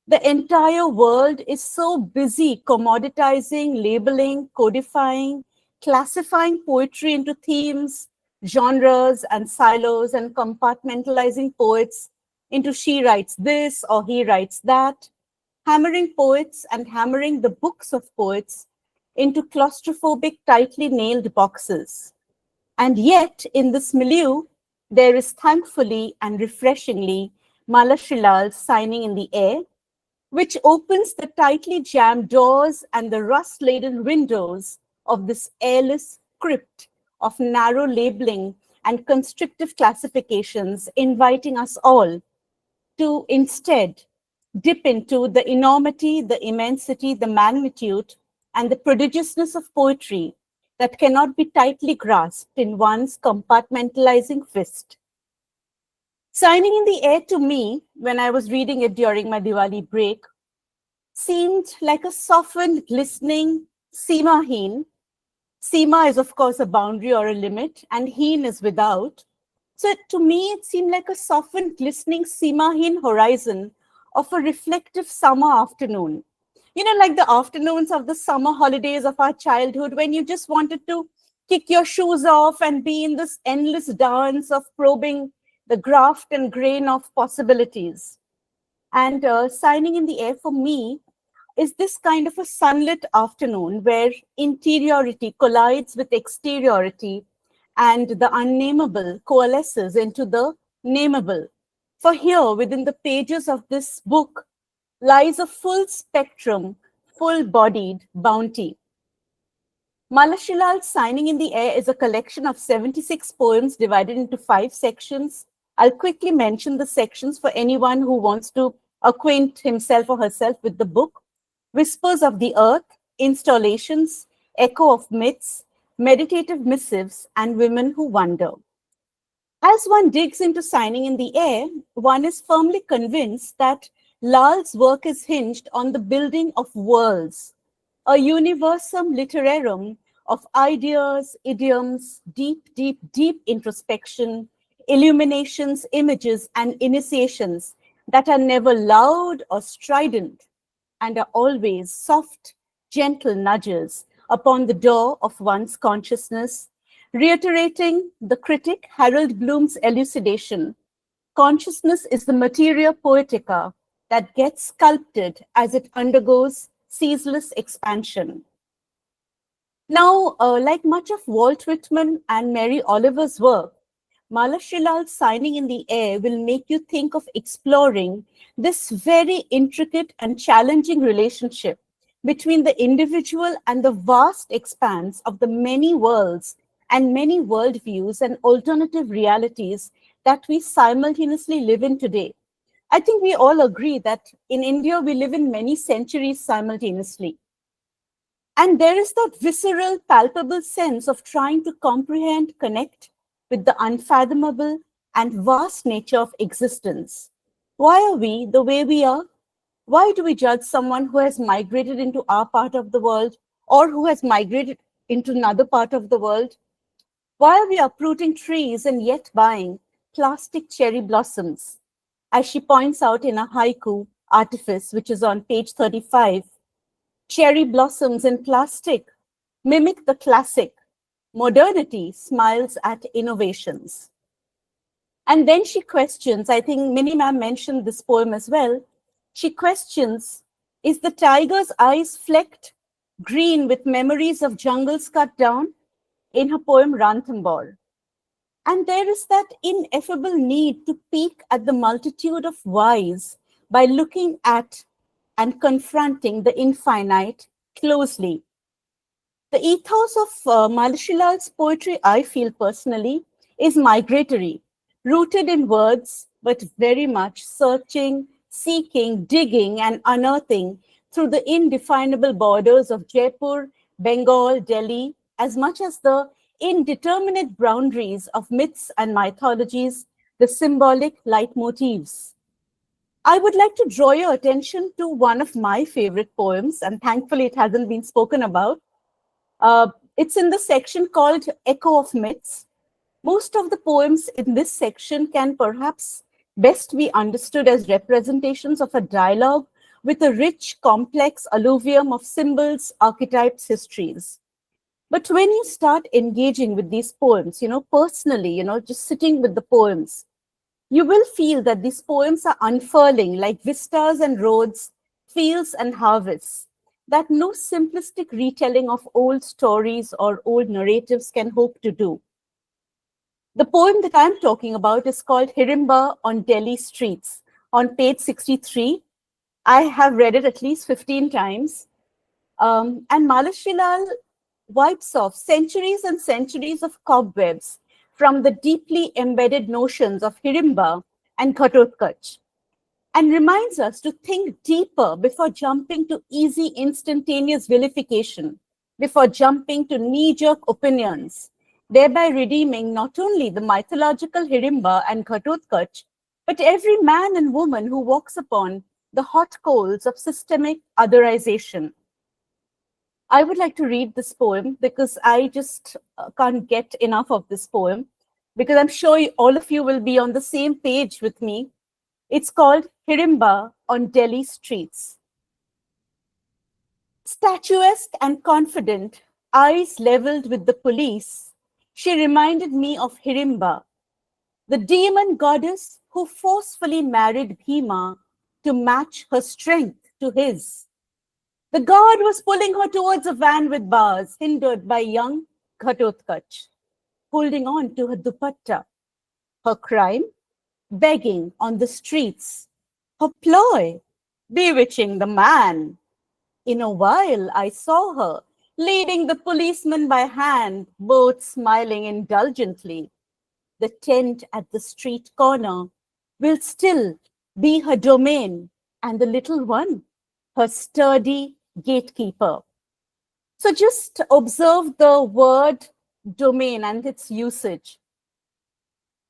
[SPEAKER 2] The entire world is so busy commoditizing, labeling, codifying, classifying poetry into themes, genres, and silos, and compartmentalizing poets into she writes this or he writes that, hammering poets and hammering the books of poets into claustrophobic, tightly nailed boxes. And yet, in this milieu, there is thankfully and refreshingly Malashri Lal Signing in the Air, which opens the tightly jammed doors and the rust-laden windows of this airless crypt of narrow labeling and constrictive classifications, inviting us all to instead dip into the enormity, the immensity, the magnitude, and the prodigiousness of poetry that cannot be tightly grasped in one's compartmentalizing fist. Signing in the Air to me, when I was reading it during my Diwali break, seemed like a softened, glistening Seema-heen. Seema is, of course, a boundary or a limit, and heen is without. So to me, it seemed like a softened, glistening Seema-heen horizon of a reflective summer afternoon. You know, like the afternoons of the summer holidays of our childhood, when you just wanted to kick your shoes off and be in this endless dance of probing the graft and grain of possibilities. And Signing in the Air for me is this kind of a sunlit afternoon where interiority collides with exteriority and the unnameable coalesces into the nameable. For here, within the pages of this book, lies a full spectrum, full-bodied bounty. Malashri Lal's Signing in the Air is a collection of 76 poems divided into 5 sections. I'll quickly mention the sections for anyone who wants to acquaint himself or herself with the book. Whispers of the Earth, Installations, Echo of Myths, Meditative Missives, and Women Who Wonder. As one digs into Signing in the Air, one is firmly convinced that Lal's work is hinged on the building of worlds, a universum literarum of ideas, idioms, deep introspection, illuminations, images, and initiations that are never loud or strident and are always soft, gentle nudges upon the door of one's consciousness, reiterating the critic Harold Bloom's elucidation: consciousness is the materia poetica that gets sculpted as it undergoes ceaseless expansion. Now, like much of Walt Whitman and Mary Oliver's work, Malashri Lal's Signing in the Air will make you think of exploring this very intricate and challenging relationship between the individual and the vast expanse of the many worlds and many worldviews and alternative realities that we simultaneously live in today. I think we all agree that in India, we live in many centuries simultaneously. And there is that visceral, palpable sense of trying to comprehend, connect with the unfathomable and vast nature of existence. Why are we the way we are? Why do we judge someone who has migrated into our part of the world or who has migrated into another part of the world? Why are we uprooting trees and yet buying plastic cherry blossoms? As she points out in a haiku artifice, which is on page 35, cherry blossoms in plastic mimic the classic. Modernity smiles at innovations. And then she questions, I think Mini Ma'am mentioned this poem as well. She questions, is the tiger's eyes flecked green with memories of jungles cut down? In her poem Ranthambore. And there is that ineffable need to peek at the multitude of whys by looking at and confronting the infinite closely. The ethos of Malashri Lal's poetry, I feel personally, is migratory, rooted in words, but very much searching, seeking, digging, and unearthing through the indefinable borders of Jaipur, Bengal, Delhi, as much as the indeterminate boundaries of myths and mythologies, the symbolic leitmotifs. I would like to draw your attention to one of my favorite poems, and thankfully it hasn't been spoken about. It's in the section called Echo of Myths. Most of the poems in this section can perhaps best be understood as representations of a dialogue with a rich, complex alluvium of symbols, archetypes, histories. But when you start engaging with these poems, personally, just sitting with the poems, you will feel that these poems are unfurling like vistas and roads, fields and harvests, that no simplistic retelling of old stories or old narratives can hope to do. The poem that I'm talking about is called Hirimba on Delhi Streets, on page 63. I have read it at least 15 times. And Malashri Lal wipes off centuries and centuries of cobwebs from the deeply embedded notions of Hirimba and Ghatotkaч, and reminds us to think deeper before jumping to easy, instantaneous vilification, before jumping to knee-jerk opinions, thereby redeeming not only the mythological Hirimba and Ghatotkaч, but every man and woman who walks upon the hot coals of systemic otherization. I would like to read this poem because I just can't get enough of this poem, because I'm sure all of you will be on the same page with me. It's called Hirimba on Delhi Streets. Statuesque and confident, eyes leveled with the police, she reminded me of Hirimba, the demon goddess who forcefully married Bhima to match her strength to his. The god was pulling her towards a van with bars, hindered by young Ghatotkaч, holding on to her dupatta. Her crime? Begging on the streets. Her ploy? Bewitching the man. In a while, I saw her leading the policeman by hand, both smiling indulgently. The tent at the street corner will still be her domain, and the little one, her sturdy gatekeeper. So just observe the word domain and its usage.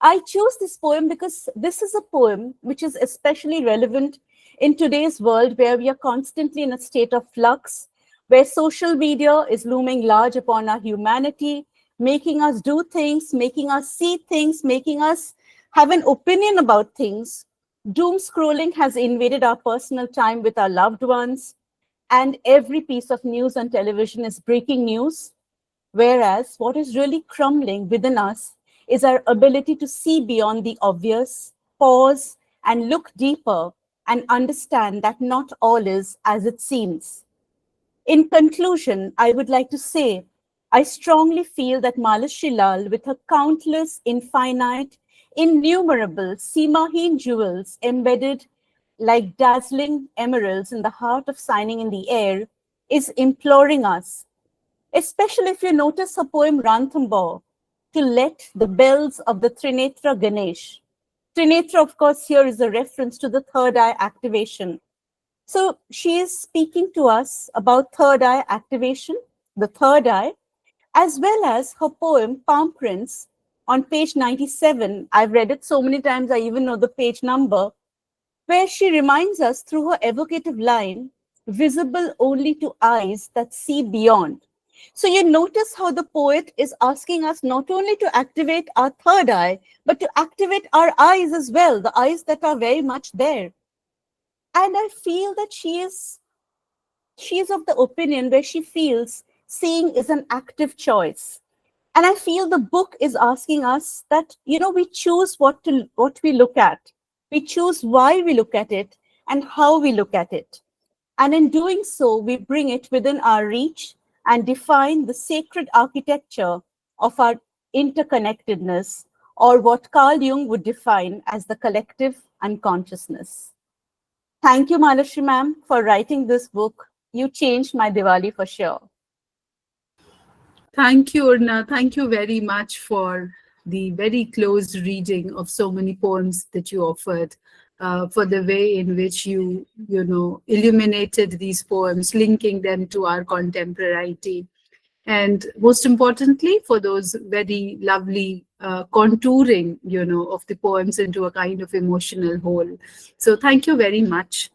[SPEAKER 2] I chose this poem because this is a poem which is especially relevant in today's world where we are constantly in a state of flux, where social media is looming large upon our humanity, making us do things, making us see things, making us have an opinion about things. Doom scrolling has invaded our personal time with our loved ones, and every piece of news on television is breaking news. Whereas what is really crumbling within us is our ability to see beyond the obvious, pause, and look deeper and understand that not all is as it seems. In conclusion, I would like to say, I strongly feel that Malashri Lal, with her countless, infinite, innumerable, Seemahin jewels embedded like dazzling emeralds in the heart of signing in the air, is imploring us, especially if you notice her poem Ranthambore, to let the bells of the Trinetra Ganesh. Trinetra, of course, here is a reference to the third eye activation. So she is speaking to us about third eye activation, the third eye, as well as her poem Palm Prints on page 97. I've read it so many times, I even know the page number, where she reminds us through her evocative line, visible only to eyes that see beyond. So you notice how the poet is asking us not only to activate our third eye, but to activate our eyes as well, the eyes that are very much there. And I feel that she is of the opinion where she feels seeing is an active choice. And I feel the book is asking us that, we choose what we look at. We choose why we look at it and how we look at it. And in doing so, we bring it within our reach and define the sacred architecture of our interconnectedness, or what Carl Jung would define as the collective unconsciousness. Thank you, Malashri ma'am, for writing this book. You changed my Diwali for sure.
[SPEAKER 1] Thank you, Urna. Thank you very much for the very close reading of so many poems that you offered, for the way in which you illuminated these poems, linking them to our contemporaneity. And most importantly, for those very lovely contouring, of the poems into a kind of emotional whole. So thank you very much.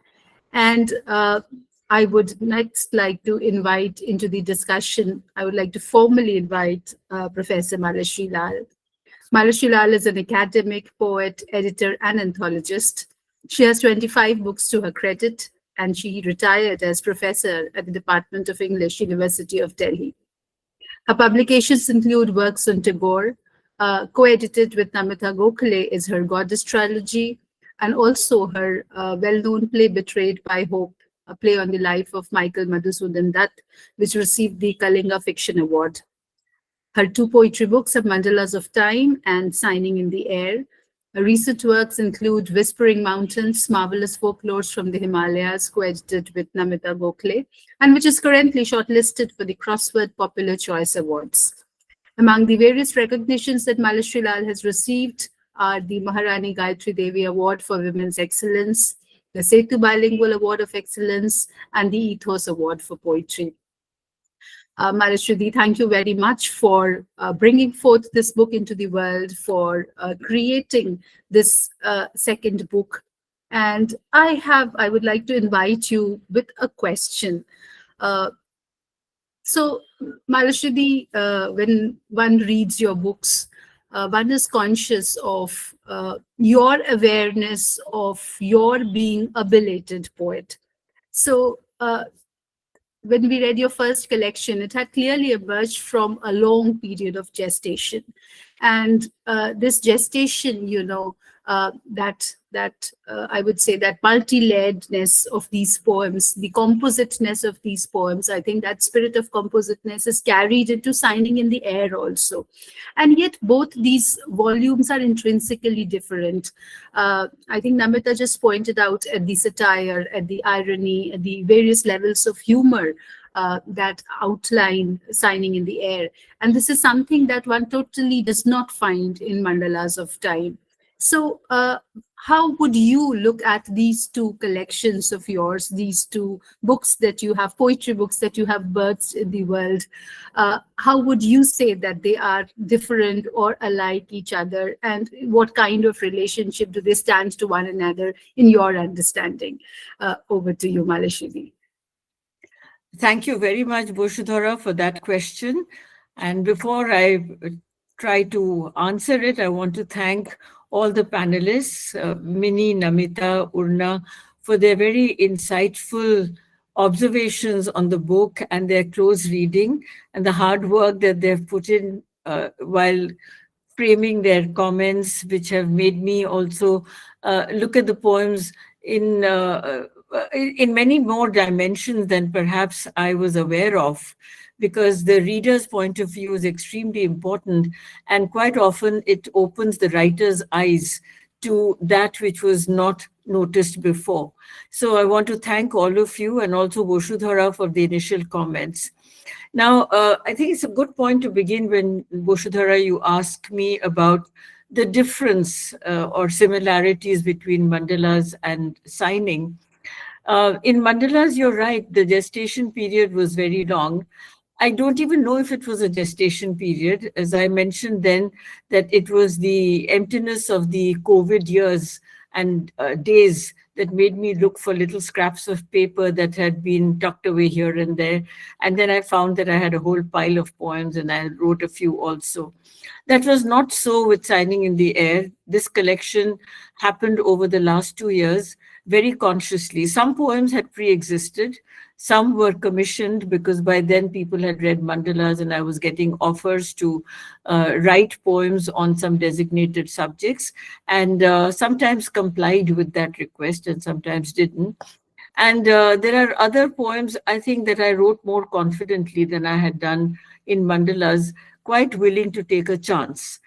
[SPEAKER 1] And I would next like to invite into the discussion, I would like to formally invite Professor Malashri Lal. Malashri Lal is an academic, poet, editor, and anthologist. She has 25 books to her credit, and she retired as professor at the Department of English, University of Delhi. Her publications include works on Tagore, co-edited with Namita Gokhale is her Goddess trilogy, and also her well-known play Betrayed by Hope, a play on the life of Michael Madhusudan Dutt, which received the Kalinga Fiction Award. Her two poetry books are Mandalas of Time and Signing in the Air. Her recent works include Whispering Mountains, Marvelous Folklores from the Himalayas, co-edited with Namita Gokhale, and which is currently shortlisted for the Crossword Popular Choice Awards. Among the various recognitions that Malashri Lal has received are the Maharani Gayatri Devi Award for Women's Excellence, the Setu Bilingual Award of Excellence, and the Ethos Award for Poetry. Malashri, thank you very much for bringing forth this book into the world, for creating this second book. And I would like to invite you with a question. So, Malashri, when one reads your books, one is conscious of your awareness of your being a belated poet. So, when we read your first collection, it had clearly emerged from a long period of gestation. And this gestation, I would say that multi-layeredness of these poems, the compositeness of these poems, I think that spirit of compositeness is carried into Signing in the Air also. And yet both these volumes are intrinsically different. I think Namita just pointed out at the satire, at the irony, at the various levels of humor that outline signing in the air. And this is something that one totally does not find in mandalas of time. So, how would you look at these two collections of yours, these two books that you have, poetry books that you have births in the world? How would you say that they are different or alike each other? And what kind of relationship do they stand to one another in your understanding? Over to you, Malashri.
[SPEAKER 4] Thank you very much, Boshudhara, for that question. And before I try to answer it, I want to thank all the panelists, Mini, Namita, Urna, for their very insightful observations on the book and their close reading and the hard work that they've put in while framing their comments, which have made me also look at the poems in many more dimensions than perhaps I was aware of, because the reader's point of view is extremely important, and quite often it opens the writer's eyes to that which was not noticed before. So I want to thank all of you, and also Boshudhara for the initial comments. Now, I think it's a good point to begin when, Boshudhara, you asked me about the difference or similarities between mandalas and signing. In mandalas, you're right, the gestation period was very long. I don't even know if it was a gestation period. As I mentioned then, that it was the emptiness of the COVID years and days that made me look for little scraps of paper that had been tucked away here and there. And then I found that I had a whole pile of poems, and I wrote a few also. That was not so with Signing in the Air. This collection happened over the last 2 years very consciously. Some poems had pre-existed. Some were commissioned because by then people had read mandalas and I was getting offers to write poems on some designated subjects, and sometimes complied with that request and sometimes didn't. And there are other poems, I think, that I wrote more confidently than I had done in mandalas, quite willing to take a chance.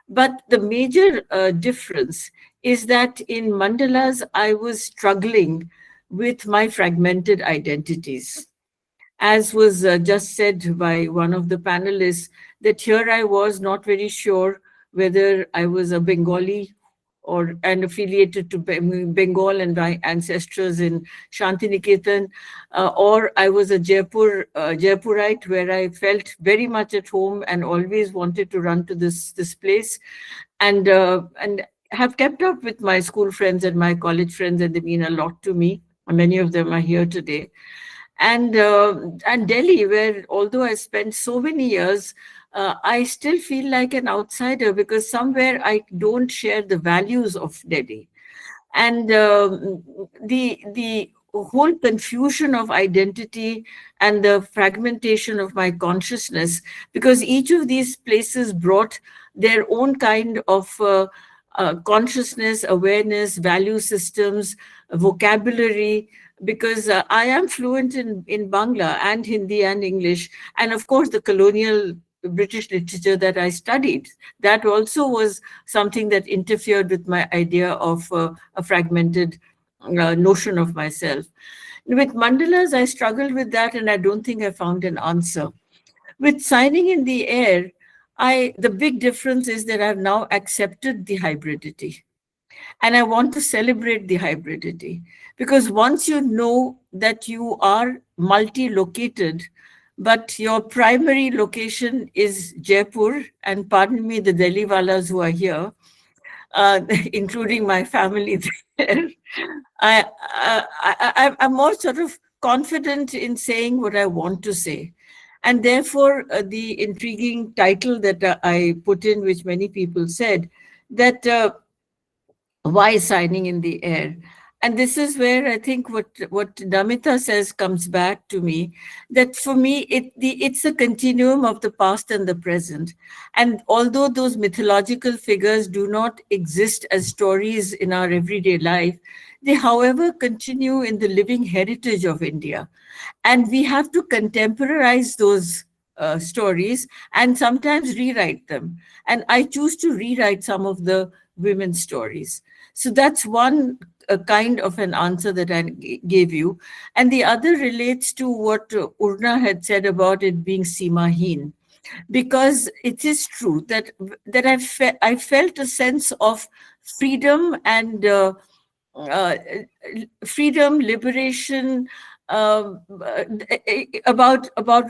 [SPEAKER 4] But the major difference is that in mandalas, I was struggling with my fragmented identities. As was just said by one of the panelists, that here I was not very sure whether I was a Bengali and affiliated to Bengal and my ancestors in Shantiniketan, or I was a Jaipurite, where I felt very much at home and always wanted to run to this place, and have kept up with my school friends and my college friends, and they mean a lot to me. Many of them are here today. And Delhi, where although I spent so many years, I still feel like an outsider because somewhere I don't share the values of Delhi. And the whole confusion of identity and the fragmentation of my consciousness, because each of these places brought their own kind of consciousness, awareness, value systems, vocabulary, because I am fluent in Bangla and Hindi and English, and of course the colonial British literature that I studied. That also was something that interfered with my idea of a fragmented notion of myself. With mandalas, I struggled with that, and I don't think I found an answer. With Signing in the Air, the big difference is that I've now accepted the hybridity. And I want to celebrate the hybridity, because once you know that you are multi-located, but your primary location is Jaipur, and pardon me, the Delhiwalas who are here, including my family there, I'm more sort of confident in saying what I want to say. And therefore, the intriguing title that I put in, which many people said, that why Signing in the Air? And this is where I think what Namita says comes back to me, that for me, it's a continuum of the past and the present. And although those mythological figures do not exist as stories in our everyday life, they, however, continue in the living heritage of India. And we have to contemporize those stories and sometimes rewrite them. And I choose to rewrite some of the women's stories. So that's one a kind of an answer that I gave you. And the other relates to what Urna had said about it being Simaheen, because it is true that I felt a sense of freedom and uh, freedom, liberation, about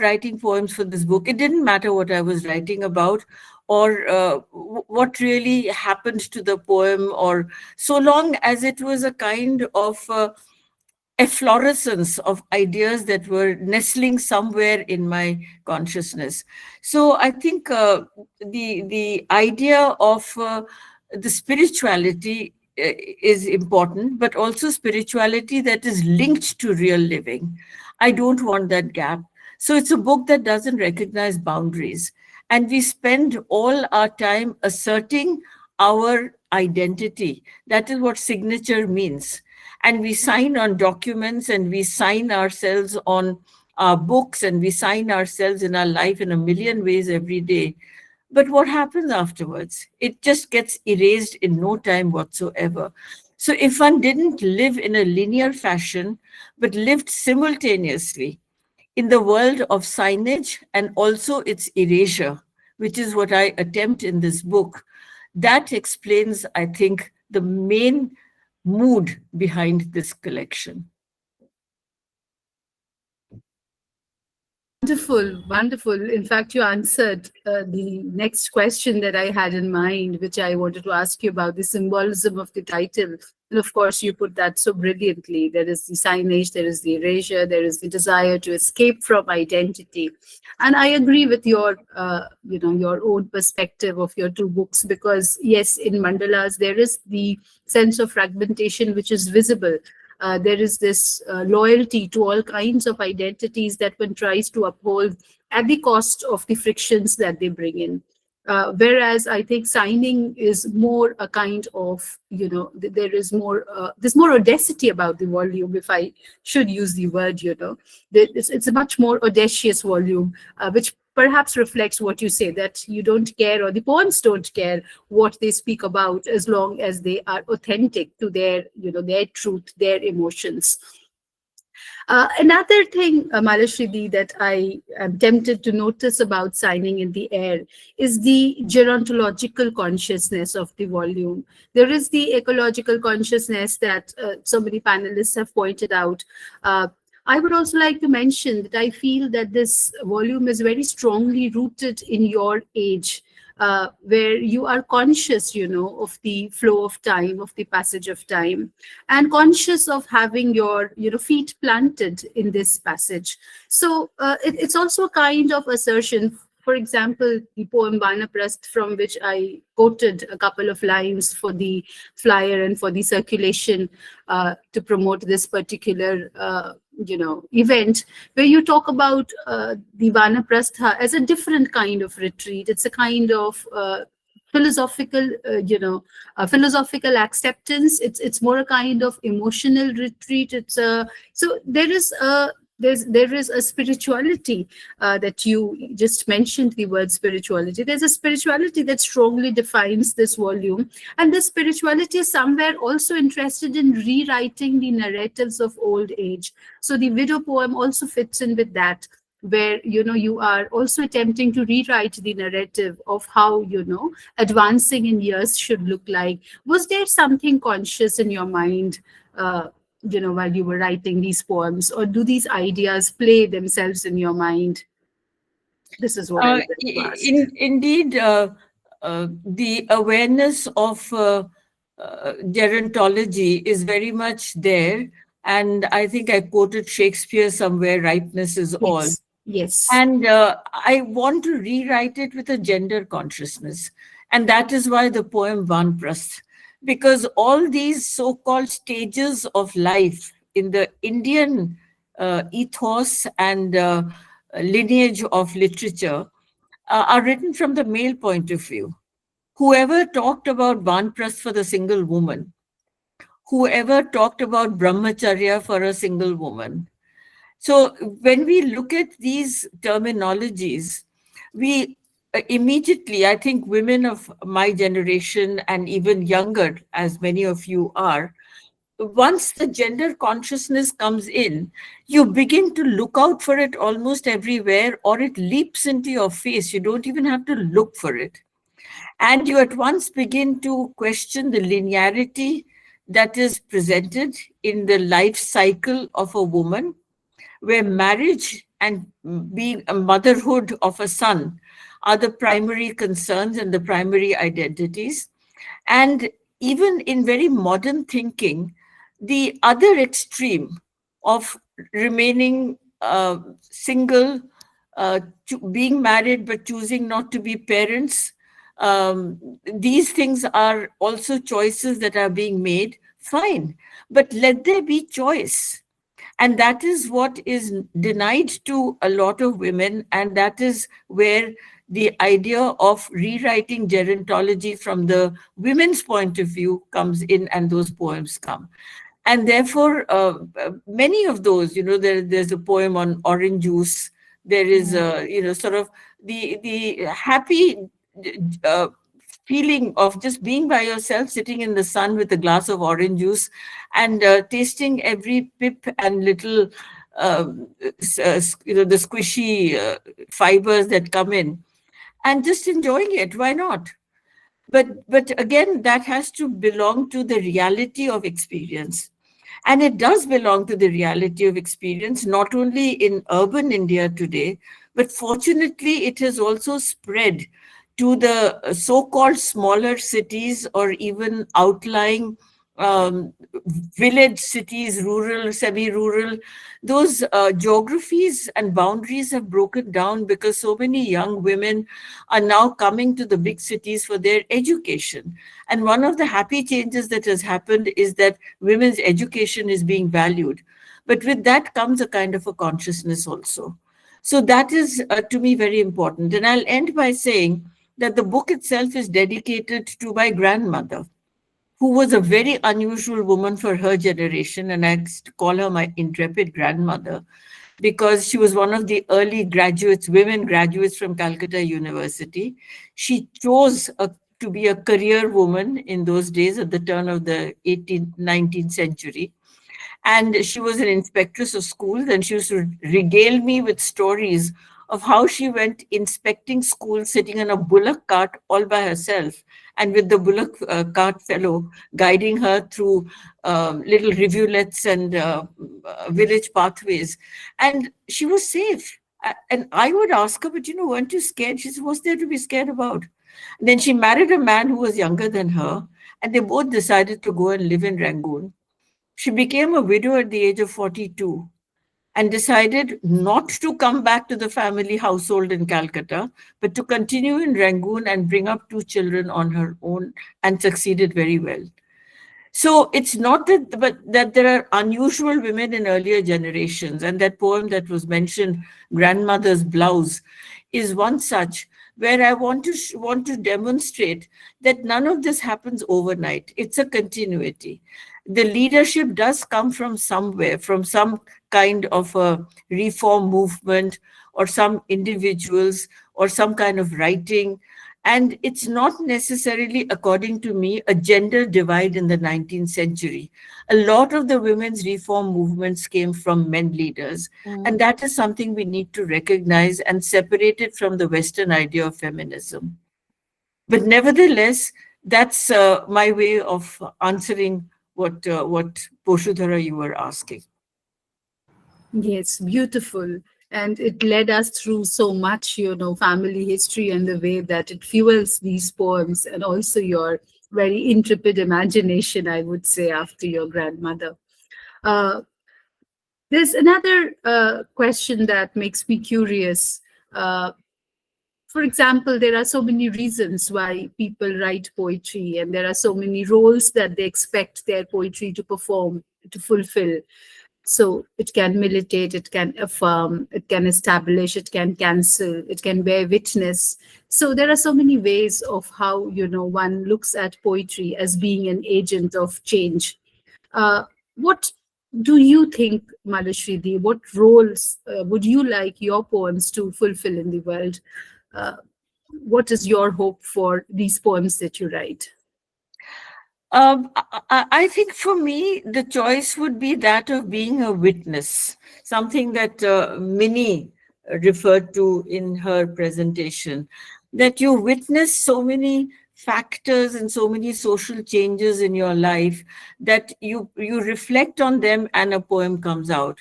[SPEAKER 4] writing poems for this book. It didn't matter what I was writing about, or what really happened to the poem, or so long as it was a kind of efflorescence of ideas that were nestling somewhere in my consciousness. So I think the idea of the spirituality is important, but also spirituality that is linked to real living. I don't want that gap. So it's a book that doesn't recognize boundaries. And we spend all our time asserting our identity. That is what signature means. And we sign on documents, and we sign ourselves on our books, and we sign ourselves in our life in a million ways every day. But what happens afterwards? It just gets erased in no time whatsoever. So if one didn't live in a linear fashion, but lived simultaneously in the world of signage and also its erasure, which is what I attempt in this book, that explains, I think, the main mood behind this collection.
[SPEAKER 1] Wonderful, wonderful. In fact, you answered the next question that I had in mind, which I wanted to ask you about the symbolism of the title. And of course, you put that so brilliantly. There is the signage, there is the erasure, there is the desire to escape from identity. And I agree with your, your own perspective of your two books, because yes, in mandalas, there is the sense of fragmentation which is visible. There is this loyalty to all kinds of identities that one tries to uphold at the cost of the frictions that they bring in. Whereas I think signing is more a kind of, there is more, there's more audacity about the volume, if I should use the word, it's a much more audacious volume, which perhaps reflects what you say, that you don't care, or the poems don't care what they speak about, as long as they are authentic to their, their truth, their emotions. Another thing, Malashri, that I am tempted to notice about Signing in the Air is the gerontological consciousness of the volume. There is the ecological consciousness that so many panelists have pointed out. I would also like to mention that I feel that this volume is very strongly rooted in your age, where you are conscious, of the flow of time, of the passage of time, and conscious of having your, feet planted in this passage. So it's also a kind of assertion. For example, the poem Vanaprastha, from which I quoted a couple of lines for the flyer and for the circulation to promote this particular event, where you talk about the Vanaprastha as a different kind of retreat. It's a kind of philosophical, philosophical acceptance. It's more a kind of emotional retreat. So there is a spirituality that you just mentioned, the word spirituality. There's a spirituality that strongly defines this volume, and this spirituality is somewhere also interested in rewriting the narratives of old age. So the widow poem also fits in with that, where you are also attempting to rewrite the narrative of how advancing in years should look like. Was there something conscious in your mind while you were writing these poems, or do these ideas play themselves in your mind? This is what I would like to ask.
[SPEAKER 4] Indeed, the awareness of gerontology is very much there. And I think I quoted Shakespeare somewhere, ripeness is all.
[SPEAKER 1] Yes.
[SPEAKER 4] And I want to rewrite it with a gender consciousness. And that is why the poem Vanaprastha, because all these so-called stages of life in the Indian ethos and lineage of literature are written from the male point of view. Whoever talked about Vanaprastha for the single woman, whoever talked about brahmacharya for a single woman. So when we look at these terminologies, we immediately, I think women of my generation and even younger, as many of you are, once the gender consciousness comes in, you begin to look out for it almost everywhere, or it leaps into your face. You don't even have to look for it. And you at once begin to question the linearity that is presented in the life cycle of a woman, where marriage and being a motherhood of a son are the primary concerns and the primary identities. And even in very modern thinking, the other extreme of remaining single, being married but choosing not to be parents, these things are also choices that are being made. Fine, but let there be choice. And that is what is denied to a lot of women. And that is where the idea of rewriting gerontology from the women's point of view comes in, and those poems come. And therefore, many of those, there's a poem on orange juice. There is, sort of the happy uh, feeling of just being by yourself, sitting in the sun with a glass of orange juice and tasting every pip and little, the squishy fibers that come in, and just enjoying it. Why not? But again, that has to belong to the reality of experience. And it does belong to the reality of experience, not only in urban India today, but fortunately, it has also spread to the so-called smaller cities, or even outlying village cities, rural, semi-rural. Those geographies and boundaries have broken down because so many young women are now coming to the big cities for their education. And one of the happy changes that has happened is that women's education is being valued. But with that comes a kind of a consciousness also. So that is, to me, very important. And I'll end by saying that the book itself is dedicated to my grandmother, who was a very unusual woman for her generation. And I call her my intrepid grandmother, because she was one of the early graduates, women graduates from Calcutta University. She chose to be a career woman in those days at the turn of the 18th, 19th century. And she was an inspectress of schools, and she used to regale me with stories of how she went inspecting schools sitting in a bullock cart all by herself, and with the bullock cart fellow guiding her through little rivulets and village pathways. And she was safe. And I would ask her, but weren't you scared? She said, what's there to be scared about? And then she married a man who was younger than her, and they both decided to go and live in Rangoon. She became a widow at the age of 42 and decided not to come back to the family household in Calcutta, but to continue in Rangoon and bring up two children on her own, and succeeded very well. So it's not that there are unusual women in earlier generations, and that poem that was mentioned, Grandmother's Blouse, is one such, where I want to demonstrate that none of this happens overnight. It's a continuity. The leadership does come from somewhere, from some kind of a reform movement, or some individuals, or some kind of writing. And it's not necessarily, according to me, a gender divide in the 19th century. A lot of the women's reform movements came from men leaders. And that is something we need to recognize and separate it from the Western idea of feminism. But nevertheless, that's my way of answering what Boshudhara, you were asking.
[SPEAKER 1] Yes, beautiful. And it led us through so much, family history, and the way that it fuels these poems, and also your very intrepid imagination, I would say, after your grandmother. There's another question that makes me curious. For example, there are so many reasons why people write poetry, and there are so many roles that they expect their poetry to perform, to fulfill. So it can militate, it can affirm, it can establish, it can cancel, it can bear witness. So there are so many ways of how, one looks at poetry as being an agent of change. What do you think, Malashri, what roles would you like your poems to fulfill in the world? What is your hope for these poems that you write?
[SPEAKER 4] I think for me, the choice would be that of being a witness, something that Mini referred to in her presentation, that you witness so many factors and so many social changes in your life that you reflect on them and a poem comes out.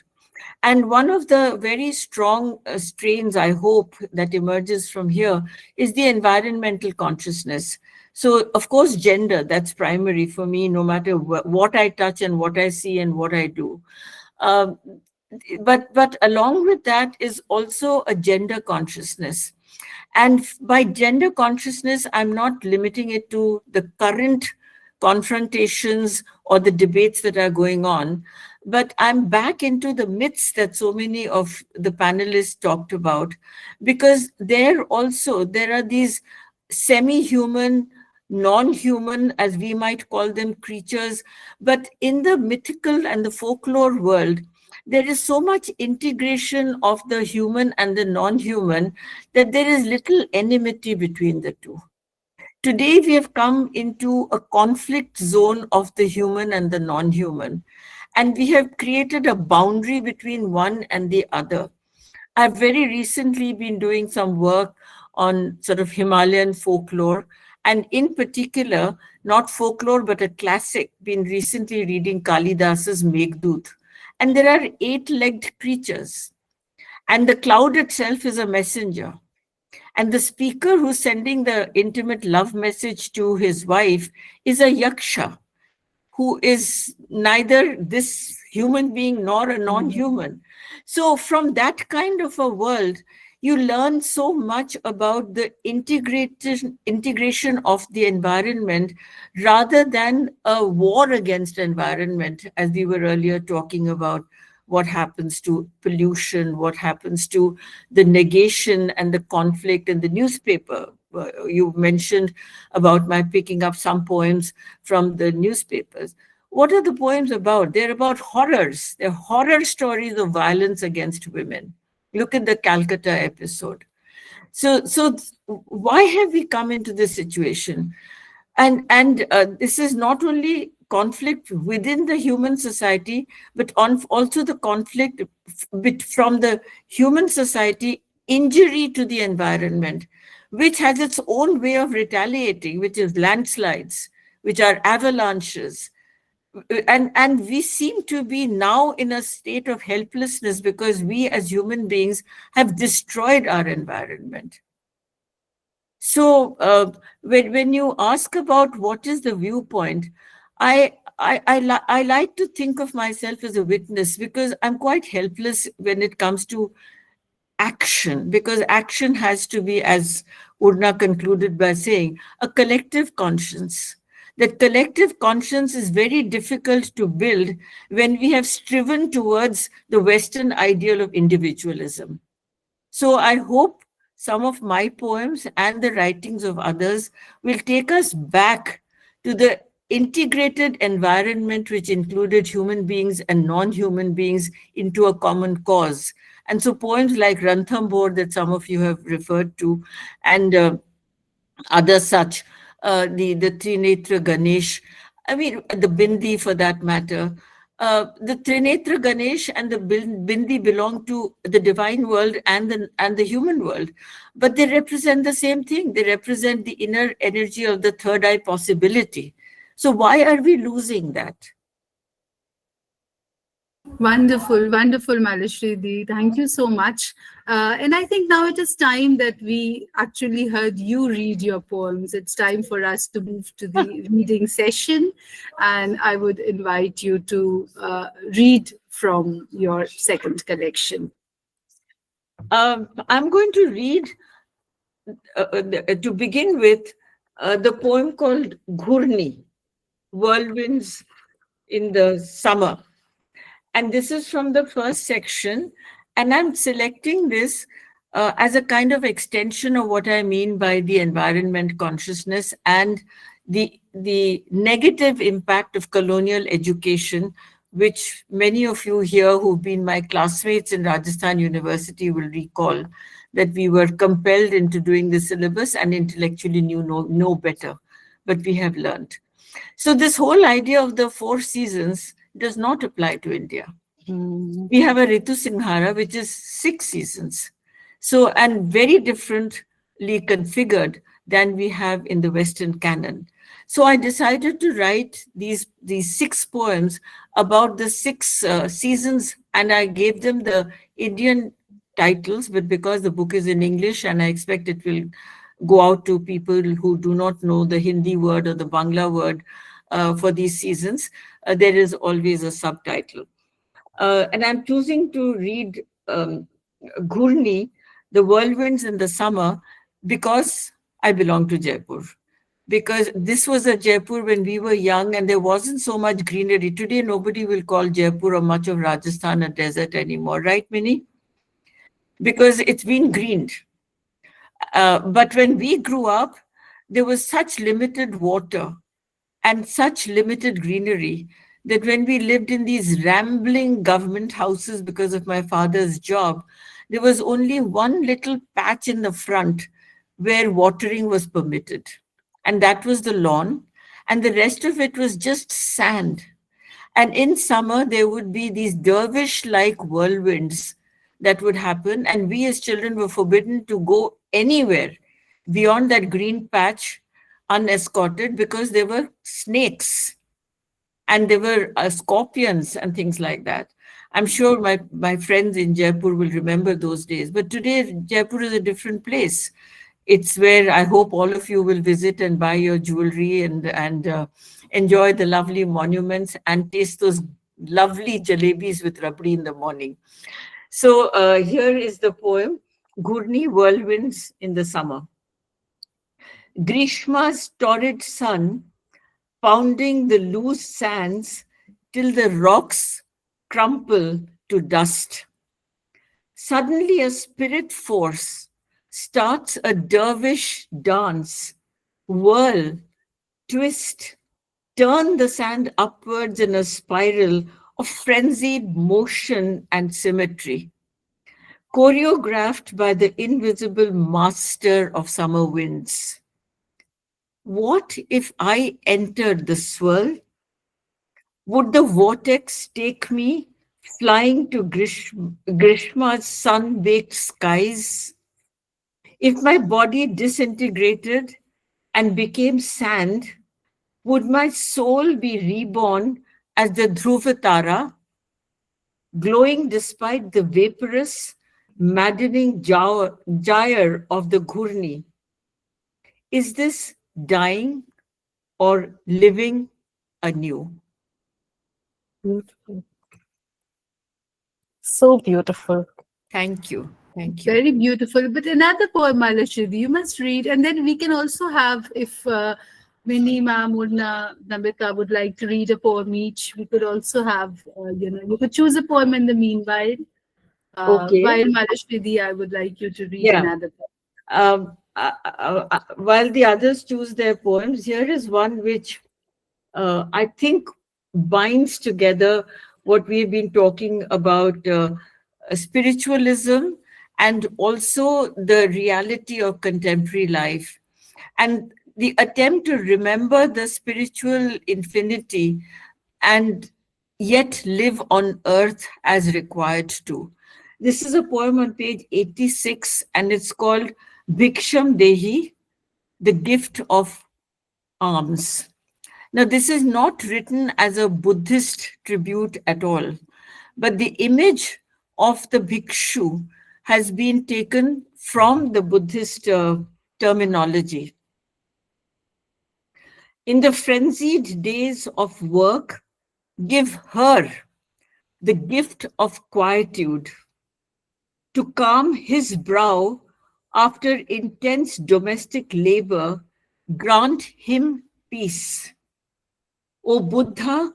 [SPEAKER 4] And one of the very strong strains, I hope, that emerges from here is the environmental consciousness. So, of course, gender, that's primary for me, no matter what I touch and what I see and what I do. Um, but along with that is also a gender consciousness. And by gender consciousness, I'm not limiting it to the current confrontations or the debates that are going on, but I'm back into the myths that so many of the panelists talked about, because there are these semi-human, non-human, as we might call them, creatures. But in the mythical and the folklore world, there is so much integration of the human and the non-human that there is little enmity between the two. Today, we have come into a conflict zone of the human and the non-human, and we have created a boundary between one and the other. I've very recently been doing some work on sort of Himalayan folklore, and in particular, not folklore, but a classic, been recently reading Kalidas's Meghdut. And there are eight-legged creatures, and the cloud itself is a messenger. And the speaker who's sending the intimate love message to his wife is a yaksha, who is neither this human being nor a non-human. So from that kind of a world, you learn so much about the integration of the environment rather than a war against environment, as we were earlier talking about what happens to pollution, what happens to the negation and the conflict in the newspaper. You mentioned about my picking up some poems from the newspapers. What are the poems about? They're about horrors. They're horror stories of violence against women. Look at the Calcutta episode. So why have we come into this situation? And this is not only conflict within the human society, but also the conflict from the human society, injury to the environment, which has its own way of retaliating, which is landslides, which are avalanches. And we seem to be now in a state of helplessness because we as human beings have destroyed our environment. So when you ask about what is the viewpoint, I like to think of myself as a witness, because I'm quite helpless when it comes to action, because action has to be, as Urna concluded by saying, a collective conscience. That collective conscience is very difficult to build when we have striven towards the Western ideal of individualism. So I hope some of my poems and the writings of others will take us back to the integrated environment which included human beings and non-human beings into a common cause. And so poems like Ranthambore that some of you have referred to, and other such, the Trinetra Ganesh, I mean, the Bindi for that matter. The Trinetra Ganesh and the Bindi belong to the divine world and the human world, but they represent the same thing. They represent the inner energy of the third eye possibility. So why are we losing that?
[SPEAKER 1] Wonderful, wonderful, Malashri Di. Thank you so much. And I think now it is time that we actually heard you read your poems. It's time for us to move to the reading session. And I would invite you to read from your second collection.
[SPEAKER 4] I'm going to read, to begin with, the poem called Ghurni, Whirlwinds in the Summer. And this is from the first section. And I'm selecting this as a kind of extension of what I mean by the environment consciousness and the negative impact of colonial education, which many of you here who've been my classmates in Rajasthan University will recall, that we were compelled into doing the syllabus and intellectually knew no better, but we have learned. So this whole idea of the 4 seasons does not apply to India. We have a Ritu Singhara, which is 6 seasons. So, and very differently configured than we have in the Western canon. So I decided to write these 6 poems about the 6 seasons, and I gave them the Indian titles, but because the book is in English and I expect it will go out to people who do not know the Hindi word or the Bangla word for these seasons, there is always a subtitle. And I'm choosing to read Ghurni, The Whirlwinds in the Summer, because I belong to Jaipur. Because this was a Jaipur when we were young and there wasn't so much greenery. Today, nobody will call Jaipur or much of Rajasthan a desert anymore, right, Mini? Because it's been greened. But when we grew up, there was such limited water and such limited greenery that when we lived in these rambling government houses because of my father's job, there was only one little patch in the front where watering was permitted. And that was the lawn. And the rest of it was just sand. And in summer, there would be these dervish-like whirlwinds that would happen. And we as children were forbidden to go anywhere beyond that green patch unescorted because there were snakes and there were scorpions and things like that. I'm sure my friends in Jaipur will remember those days. But today, Jaipur is a different place. It's where I hope all of you will visit and buy your jewelry and enjoy the lovely monuments and taste those lovely jalebis with rabdi in the morning. So here is the poem, Ghurni, Whirlwinds in the Summer. Grishma's torrid sun pounding the loose sands till the rocks crumple to dust. Suddenly a spirit force starts a dervish dance, whirl, twist, turn the sand upwards in a spiral of frenzied motion and symmetry, choreographed by the invisible master of summer winds. What if I entered the swirl? Would the vortex take me flying to Grishma's sun-baked skies? If my body disintegrated and became sand, would my soul be reborn as the Dhruvatara, glowing despite the vaporous, maddening gyre of the Ghurni? Is this dying or living anew?
[SPEAKER 2] Beautiful. So beautiful.
[SPEAKER 4] Thank you. Thank you.
[SPEAKER 1] Very beautiful. But another poem, Malashri, you must read. And then we can also have, if Mini, Ma'am, Urna, Namita would like to read a poem each, we could also have, you could choose a poem in the meanwhile.
[SPEAKER 4] Okay.
[SPEAKER 1] While Malashri, I would like you to read
[SPEAKER 4] Yeah.
[SPEAKER 1] another poem.
[SPEAKER 4] While the others choose their poems, here is one which I think binds together what we've been talking about, spiritualism and also the reality of contemporary life. And the attempt to remember the spiritual infinity and yet live on earth as required to. This is a poem on page 86 and it's called Bhiksham Dehi, the gift of alms. Now, this is not written as a Buddhist tribute at all, but the image of the bhikshu has been taken from the Buddhist terminology. In the frenzied days of work, give her the gift of quietude to calm his brow after intense domestic labor, grant him peace. O Buddha,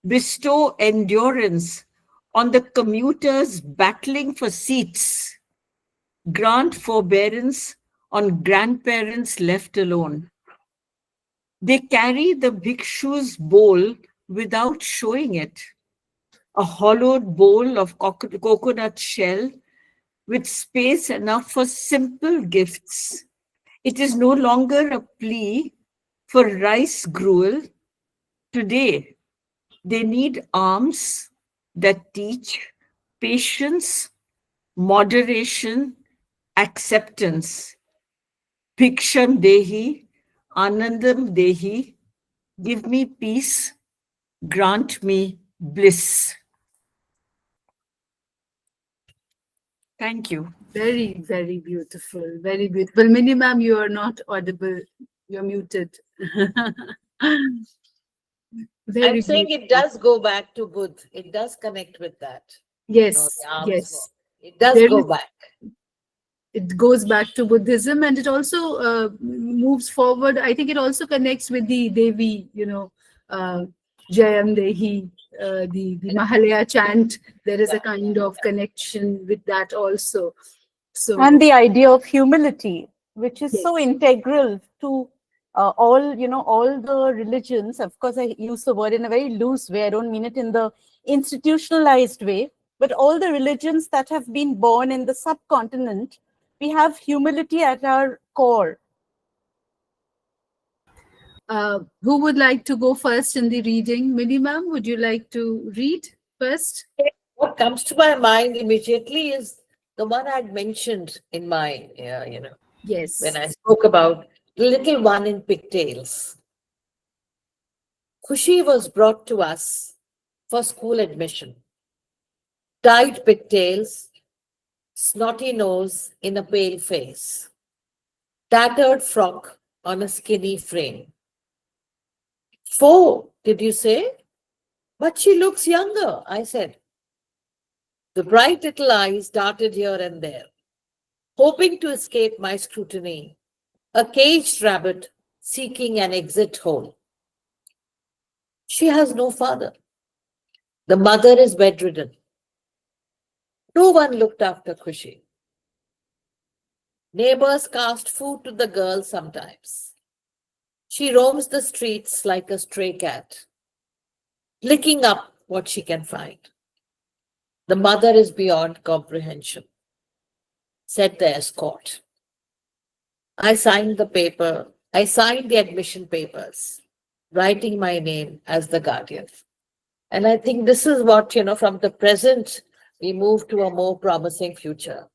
[SPEAKER 4] bestow endurance on the commuters battling for seats. Grant forbearance on grandparents left alone. They carry the bhikshu's bowl without showing it, a hollowed bowl of coconut shell with space enough for simple gifts. It is no longer a plea for rice gruel, today, they need arms that teach patience, moderation, acceptance. Bhiksham Dehi, Anandam Dehi, give me peace, grant me bliss. Thank you.
[SPEAKER 1] Very, very beautiful. Very beautiful. Mini ma'am, you are not audible. You're muted. Very
[SPEAKER 3] I'm saying
[SPEAKER 1] beautiful.
[SPEAKER 3] it does go back to Buddha. It does connect with that.
[SPEAKER 1] Yes,
[SPEAKER 3] The arms
[SPEAKER 1] yes.
[SPEAKER 3] it does
[SPEAKER 1] There
[SPEAKER 3] go
[SPEAKER 1] is,
[SPEAKER 3] back.
[SPEAKER 1] it goes back to Buddhism, and it also moves forward. I think it also connects with the Devi, uh, Jayam Dehi, the Mahalaya chant. There is a kind of connection with that also. So,
[SPEAKER 2] And the idea of humility, which is so
[SPEAKER 1] yes.
[SPEAKER 2] integral to all the religions. Of course, I use the word in a very loose way. I don't mean it in the institutionalized way, but all the religions that have been born in the subcontinent, we have humility at our core.
[SPEAKER 1] Who would like to go first in the reading? Mini ma'am, would you like to read first?
[SPEAKER 3] What comes to my mind immediately is the one I had mentioned in my,
[SPEAKER 1] Yes.
[SPEAKER 3] when I spoke about the little one in pigtails. Khushi was brought to us for school admission. Tied pigtails, snotty nose in a pale face, tattered frock on a skinny frame. 4, did you say? But she looks younger, I said. The bright little eyes darted here and there, hoping to escape my scrutiny, a caged rabbit seeking an exit hole. She has no father. The mother is bedridden. No one looked after Khushi. Neighbors cast food to the girl sometimes. She roams the streets like a stray cat, licking up what she can find. The mother is beyond comprehension, said the escort. I signed the admission papers, writing my name as the guardian. And I think this is what, from the present, we move to a more promising future.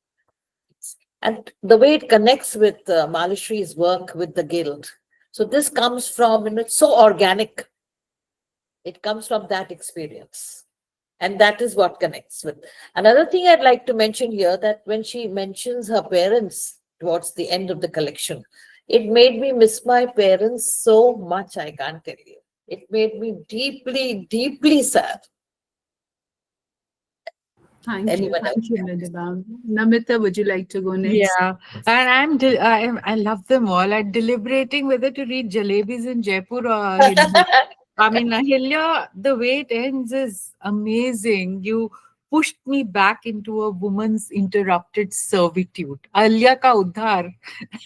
[SPEAKER 3] And the way it connects with Malashri's work with the guild. So this comes from, it's so organic. It comes from that experience. And that is what connects with. Another thing I'd like to mention here, that when she mentions her parents towards the end of the collection, it made me miss my parents so much, I can't tell you. It made me deeply, deeply sad.
[SPEAKER 1] Thank you.
[SPEAKER 3] Anyone else?
[SPEAKER 1] Thank you, Mini ma'am. Namita, would you like to go next?
[SPEAKER 6] Yeah, and I love them all. I'm deliberating whether to read Jalebis in Jaipur or Hindi. I mean, Ahilya, the way it ends is amazing. You pushed me back into a woman's interrupted servitude. Ahilya ka udhar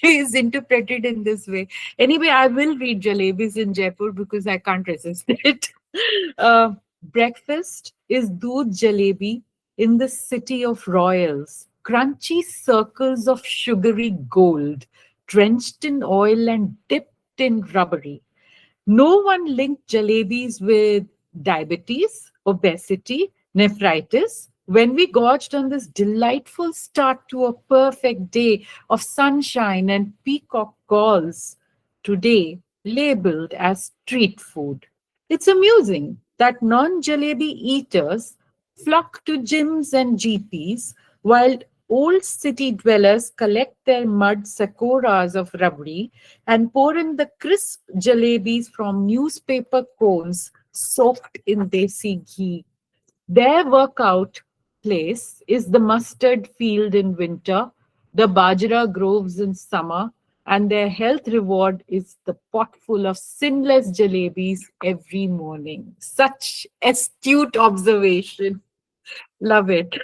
[SPEAKER 6] is interpreted in this way. Anyway, I will read Jalebis in Jaipur because I can't resist it. Breakfast is doodh jalebi in the city of royals. Crunchy circles of sugary gold, drenched in oil and dipped in rubbery. No one linked jalebis with diabetes, obesity, nephritis. When we gorged on this delightful start to a perfect day of sunshine and peacock calls, today labeled as street food. It's amusing that non jalebi eaters flock to gyms and GPs while old city dwellers collect their mud sakoras of rabri and pour in the crisp jalebis from newspaper cones soaked in desi ghee. Their workout place is the mustard field in winter, the bajra groves in summer, and their health reward is the pot full of sinless jalebis every morning. Such astute observation. Love it.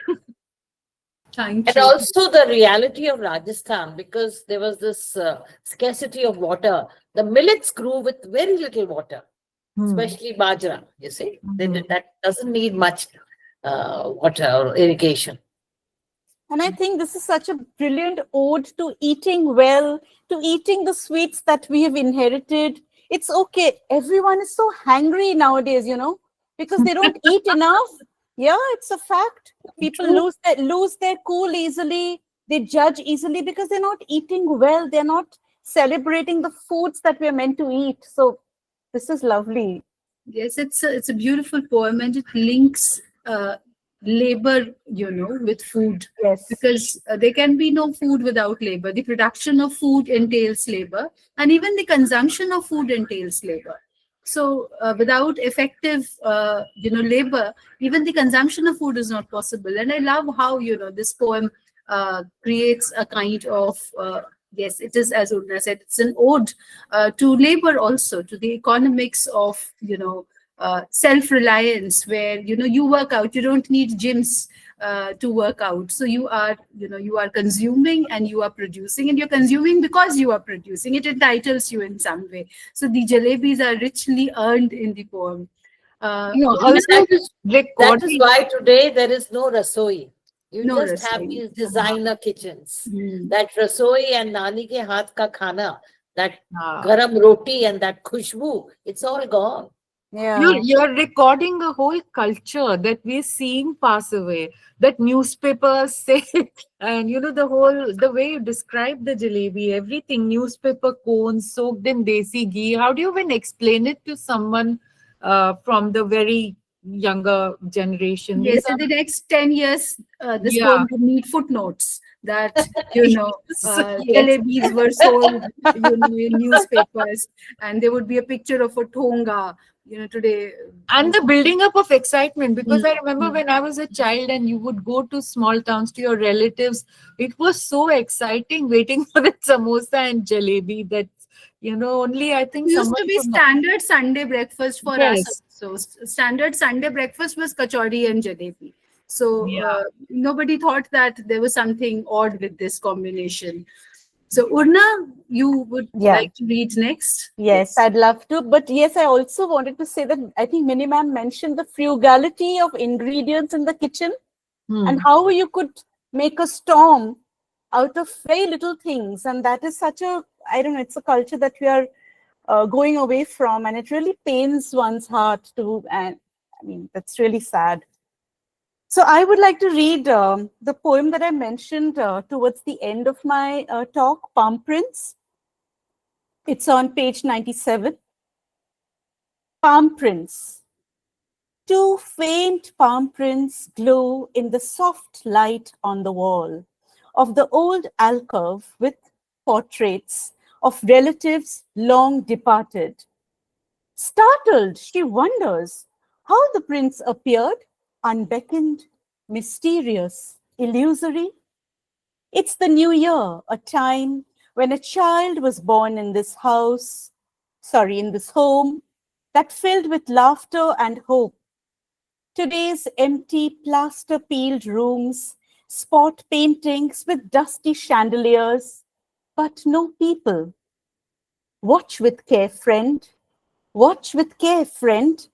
[SPEAKER 1] Thank
[SPEAKER 3] And
[SPEAKER 1] you.
[SPEAKER 3] also the reality of Rajasthan, because there was this scarcity of water. The millets grew with very little water, especially bajra, you see. That doesn't need much water or irrigation.
[SPEAKER 2] And I think this is such a brilliant ode to eating well, to eating the sweets that we have inherited, it's okay. Everyone is so hangry nowadays, because they don't eat enough. Yeah, it's a fact. People
[SPEAKER 4] True.
[SPEAKER 2] lose their cool easily. They judge easily because they're not eating well. They're not celebrating the foods that we're meant to eat. So this is lovely.
[SPEAKER 1] Yes, it's a beautiful poem, and it links labor, with food,
[SPEAKER 2] Yes.
[SPEAKER 1] because there can be no food without labor. The production of food entails labor, and even the consumption of food entails labor. So, without effective, labor, even the consumption of food is not possible. And I love how this poem creates a kind of yes, it is, as Urna said, it's an ode to labor, also to the economics of self-reliance, where you work out, you don't need gyms to work out. So you are consuming and you are producing, and you're consuming because you are producing. It entitles you in some way. So the jalebis are richly earned in the poem.
[SPEAKER 6] Also,
[SPEAKER 3] That is
[SPEAKER 6] recording.
[SPEAKER 3] why today there is no rasoi. You
[SPEAKER 1] No
[SPEAKER 3] just have
[SPEAKER 1] rasoi.
[SPEAKER 3] these designer kitchens.
[SPEAKER 1] Hmm.
[SPEAKER 3] That rasoi and nani ke haath ka khana, that
[SPEAKER 6] Ah.
[SPEAKER 3] garam roti and that khushbu, it's all gone.
[SPEAKER 2] Yeah.
[SPEAKER 6] You're recording a whole culture that we're seeing pass away. That newspapers say, and the way you describe the jalebi, everything, newspaper cones soaked in desi ghee. How do you even explain it to someone from the very younger generation? These
[SPEAKER 1] Yes, in
[SPEAKER 6] are,
[SPEAKER 1] the next 10 years, this
[SPEAKER 6] yeah.
[SPEAKER 1] poem would need footnotes that,
[SPEAKER 6] Yes.
[SPEAKER 1] jalebis were sold, in newspapers, and there would be a picture of a tonga, today.
[SPEAKER 6] And the building up of excitement, because
[SPEAKER 1] Mm,
[SPEAKER 6] I remember
[SPEAKER 1] mm.
[SPEAKER 6] when I was a child and you would go to small towns to your relatives, it was so exciting waiting for that samosa and jalebi that only I think
[SPEAKER 1] It used
[SPEAKER 6] someone
[SPEAKER 1] to be
[SPEAKER 6] could not.
[SPEAKER 1] standard Sunday breakfast for us.
[SPEAKER 6] Yes.
[SPEAKER 1] So standard Sunday breakfast was kachori and jalebi. So
[SPEAKER 6] Yeah.
[SPEAKER 1] nobody thought that there was something odd with this combination. So Urna, you would
[SPEAKER 2] Yeah.
[SPEAKER 1] like to read next?
[SPEAKER 2] Yes, I'd love to. But yes, I also wanted to say that I think Mini Ma'am mentioned the frugality of ingredients in the kitchen and
[SPEAKER 6] Hmm.
[SPEAKER 2] how you could make a storm out of very little things. And that is such a, I don't know, it's a culture that we are going away from. And it really pains one's heart to, and I mean, that's really sad. So I would like to read the poem that I mentioned towards the end of my talk, Palm Prints. It's on page 97. Palm prints. Two faint palm prints glow in the soft light on the wall of the old alcove with portraits of relatives long departed. Startled, she wonders how the prints appeared, unbeckoned, mysterious, illusory. It's the new year, a time when a child was born in this house, in this home, that filled with laughter and hope. Today's empty, plaster peeled rooms, spot paintings with dusty chandeliers, but no people. Watch with care, friend. Watch with care, friend.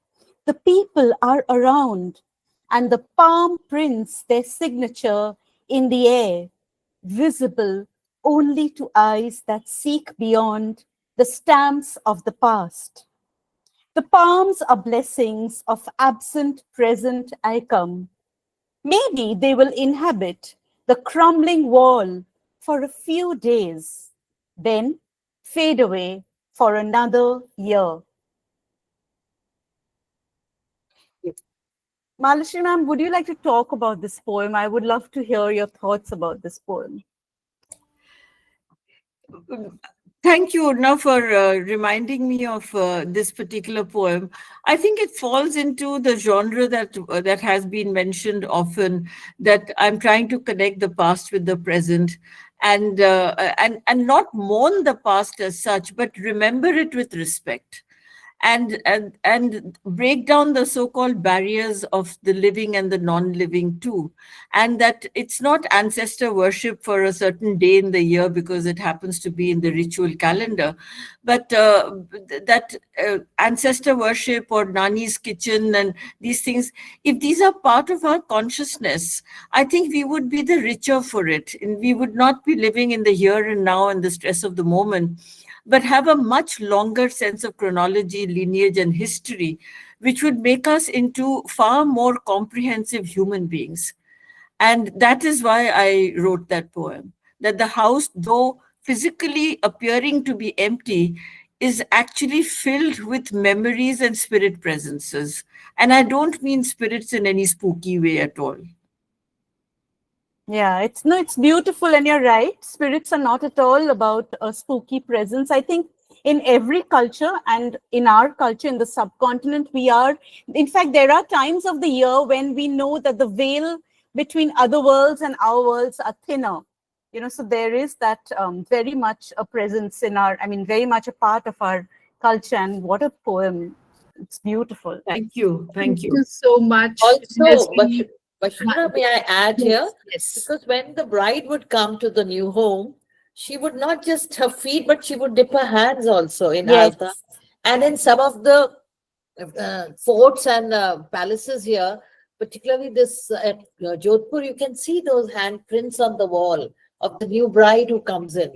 [SPEAKER 2] The people are around, and the palm prints their signature in the air, visible only to eyes that seek beyond the stamps of the past. The palms are blessings of absent present I come. Maybe they will inhabit the crumbling wall for a few days, then fade away for another year. Malashri ma'am, would you like to talk about this poem? I would love to hear your thoughts about this poem.
[SPEAKER 4] Thank you, Urna, for reminding me of this particular poem. I think it falls into the genre that has been mentioned often, that I'm trying to connect the past with the present, and not mourn the past as such, but remember it with respect. And break down the so-called barriers of the living and the non-living too, and that it's not ancestor worship for a certain day in the year because it happens to be in the ritual calendar, but that ancestor worship or nani's kitchen and these things, if these are part of our consciousness, I think we would be the richer for it, and we would not be living in the here and now and the stress of the moment. but have a much longer sense of chronology, lineage, and history, which would make us into far more comprehensive human beings. And that is why I wrote that poem, that the house, though physically appearing to be empty, is actually filled with memories and spirit presences. And I don't mean spirits in any spooky way at all.
[SPEAKER 2] Yeah, it's beautiful, and you're right. Spirits are not at all about a spooky presence. I think in every culture, and in our culture, in the subcontinent, in fact, there are times of the year when we know that the veil between other worlds and our worlds are thinner. So there is that very much a presence very much a part of our culture. And what a poem. It's beautiful.
[SPEAKER 4] Thank you.
[SPEAKER 1] Thank you so much.
[SPEAKER 3] Also, Vashudha, may I add here?
[SPEAKER 1] Yes.
[SPEAKER 3] Because when the bride would come to the new home, she would not just her feet, but she would dip her hands also in altar. And in some of the forts and palaces here, particularly this at Jodhpur, you can see those handprints on the wall of the new bride who comes in,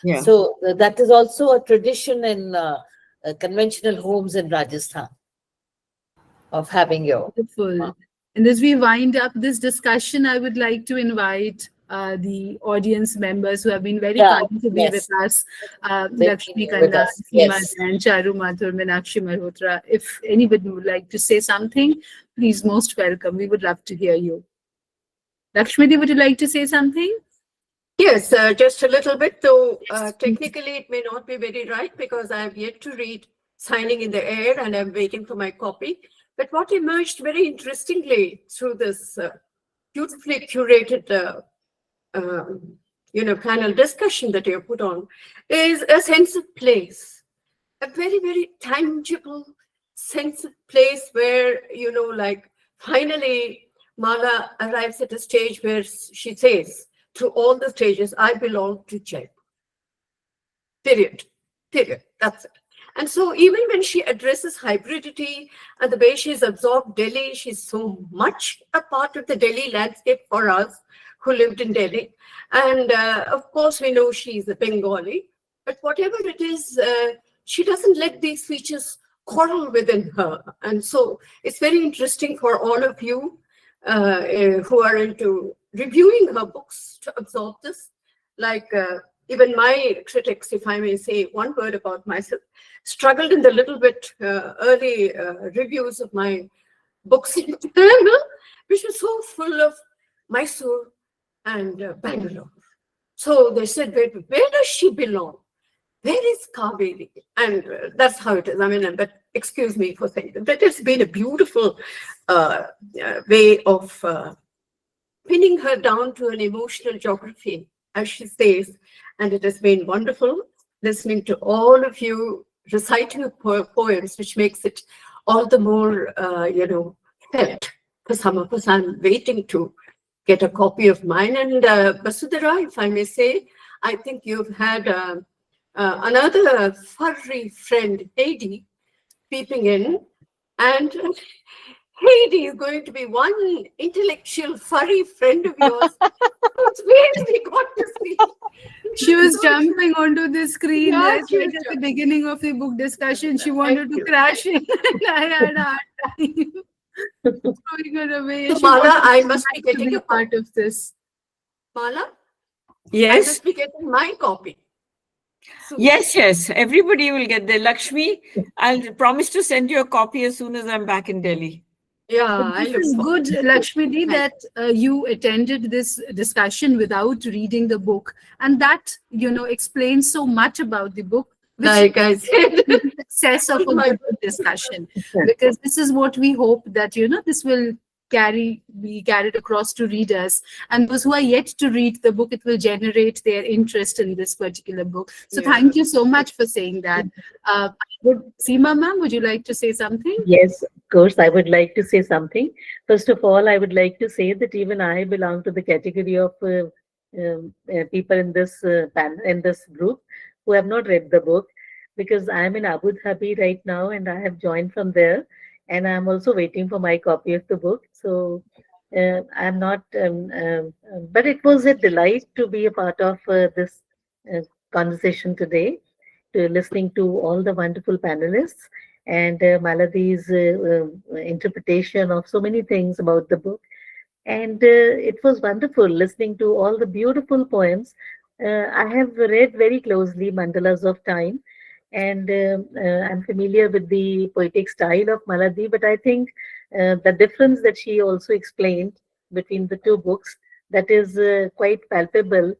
[SPEAKER 4] Yeah.
[SPEAKER 3] So that is also a tradition in conventional homes in Rajasthan of having your...
[SPEAKER 1] Wonderful. And as we wind up this discussion, I would like to invite the audience members who have been very kind to be with us, Lakshmi Kanda, Seema Jain, Charu Mathur, Meenakshi Malhotra. If anybody would like to say something, please, most welcome. We would love to hear you. Lakshmi, would you like to say something?
[SPEAKER 5] Yes, just a little bit, though technically it may not be very right because I have yet to read Signing in the Air and I'm waiting for my copy. But what emerged very interestingly through this beautifully curated panel discussion that you put on is a sense of place, a very, very tangible sense of place where, like finally Mala arrives at a stage where she says, through all the stages, I belong to Jaipur. Period. That's it. And so even when she addresses hybridity and the way she's absorbed Delhi, she's so much a part of the Delhi landscape for us who lived in Delhi. And of course, we know she's a Bengali, but whatever it is, she doesn't let these features quarrel within her. And so it's very interesting for all of you who are into reviewing her books to absorb this. Like even my critics, if I may say one word about myself, struggled in the little bit early reviews of my books in Tamil, which was so full of Mysore and Bangalore. So they said, where does she belong? Where is Kaveri? And that's how it is. But excuse me for saying that. But it's been a beautiful way of pinning her down to an emotional geography, as she says. And it has been wonderful listening to all of you reciting poems, which makes it all the more, felt. For some of us, I'm waiting to get a copy of mine. And Vasudhara, if I may say, I think you've had another furry friend, Heidi, peeping in. And Heidi is going to be one intellectual furry friend of yours. We got to see.
[SPEAKER 1] She was jumping onto the screen
[SPEAKER 5] Yeah,
[SPEAKER 1] at the beginning of the book discussion. She wanted to crash in. I had a hard time throwing her away.
[SPEAKER 5] So, Mala, I must be getting
[SPEAKER 1] a part of this.
[SPEAKER 5] Mala?
[SPEAKER 4] Yes.
[SPEAKER 5] I must be getting my copy.
[SPEAKER 4] Soon. Yes. Everybody will get there. Lakshmi, I'll promise to send you a copy as soon as I'm back in Delhi.
[SPEAKER 1] Yeah, it is good, Lakshmi, that you attended this discussion without reading the book, and that explains so much about the book. Like I said, the success of a good discussion, because this is what we hope that this will be carried across to readers, and those who are yet to read the book, it will generate their interest in this particular book. So thank you so much for saying that. Seema ma'am, would you like to say something?
[SPEAKER 7] Yes, of course, I would like to say something. First of all, I would like to say that even I belong to the category of people in this in this group who have not read the book, because I am in Abu Dhabi right now and I have joined from there. And I'm also waiting for my copy of the book. So I'm not, but it was a delight to be a part of this conversation today, listening to all the wonderful panelists and Maladi's interpretation of so many things about the book. And it was wonderful listening to all the beautiful poems. I have read very closely Mandalas of Time, and I'm familiar with the poetic style of Maladi, but I think the difference that she also explained between the two books, that is quite palpable,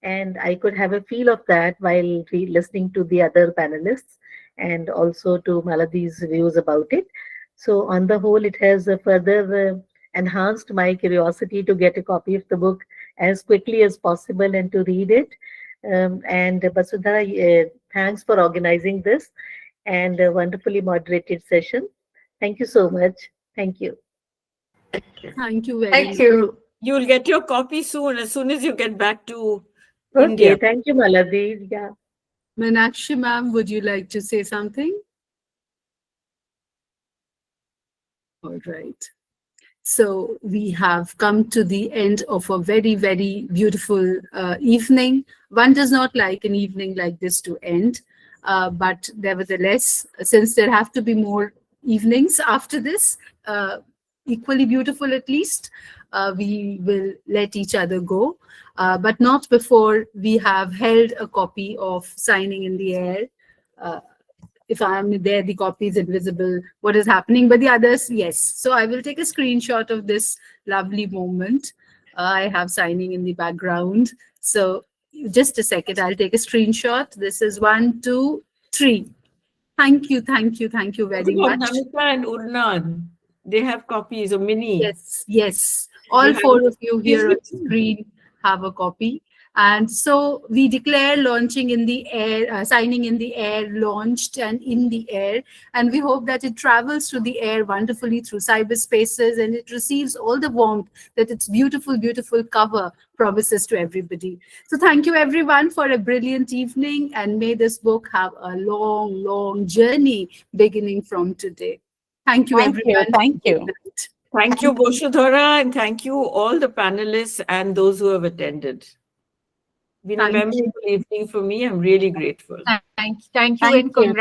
[SPEAKER 7] and I could have a feel of that while listening to the other panelists and also to Maladi's views about it. So, on the whole, it has further enhanced my curiosity to get a copy of the book as quickly as possible and to read it. And Basudha, thanks for organizing this and a wonderfully moderated session. Thank you so much. Thank you.
[SPEAKER 1] Thank you very
[SPEAKER 5] Thank
[SPEAKER 1] much.
[SPEAKER 5] you.
[SPEAKER 4] You'll get your copy soon, as soon as you get back to
[SPEAKER 7] Okay,
[SPEAKER 4] India.
[SPEAKER 7] thank you, Maladi. Yeah.
[SPEAKER 1] Meenakshi ma'am, would you like to say something? All right. So we have come to the end of a very, very beautiful evening. One does not like an evening like this to end, but nevertheless, since there have to be more evenings after this, equally beautiful at least, we will let each other go, but not before we have held a copy of Signing in the Air. If I am there, the copy is invisible, what is happening, but the others, yes. So I will take a screenshot of this lovely moment. I have Signing in the background. So just a second, I'll take a screenshot. This is 1, 2, 3. Thank you very much.
[SPEAKER 4] Namita and Urna, they have copies of Mini.
[SPEAKER 1] Yes. All four of you here on screen have a copy. And so we declare launching in the air, Signing in the Air, launched and in the air. And we hope that it travels through the air wonderfully through cyberspaces and it receives all the warmth that its beautiful, beautiful cover promises to everybody. So thank you everyone for a brilliant evening, and may this book have a long, long journey beginning from today. Thank you, everyone.
[SPEAKER 2] Thank you.
[SPEAKER 4] Thank you, Boshudhara, and thank you all the panelists and those who have attended. Been a memorable evening for me. I'm really grateful.
[SPEAKER 6] Thank you and congrats.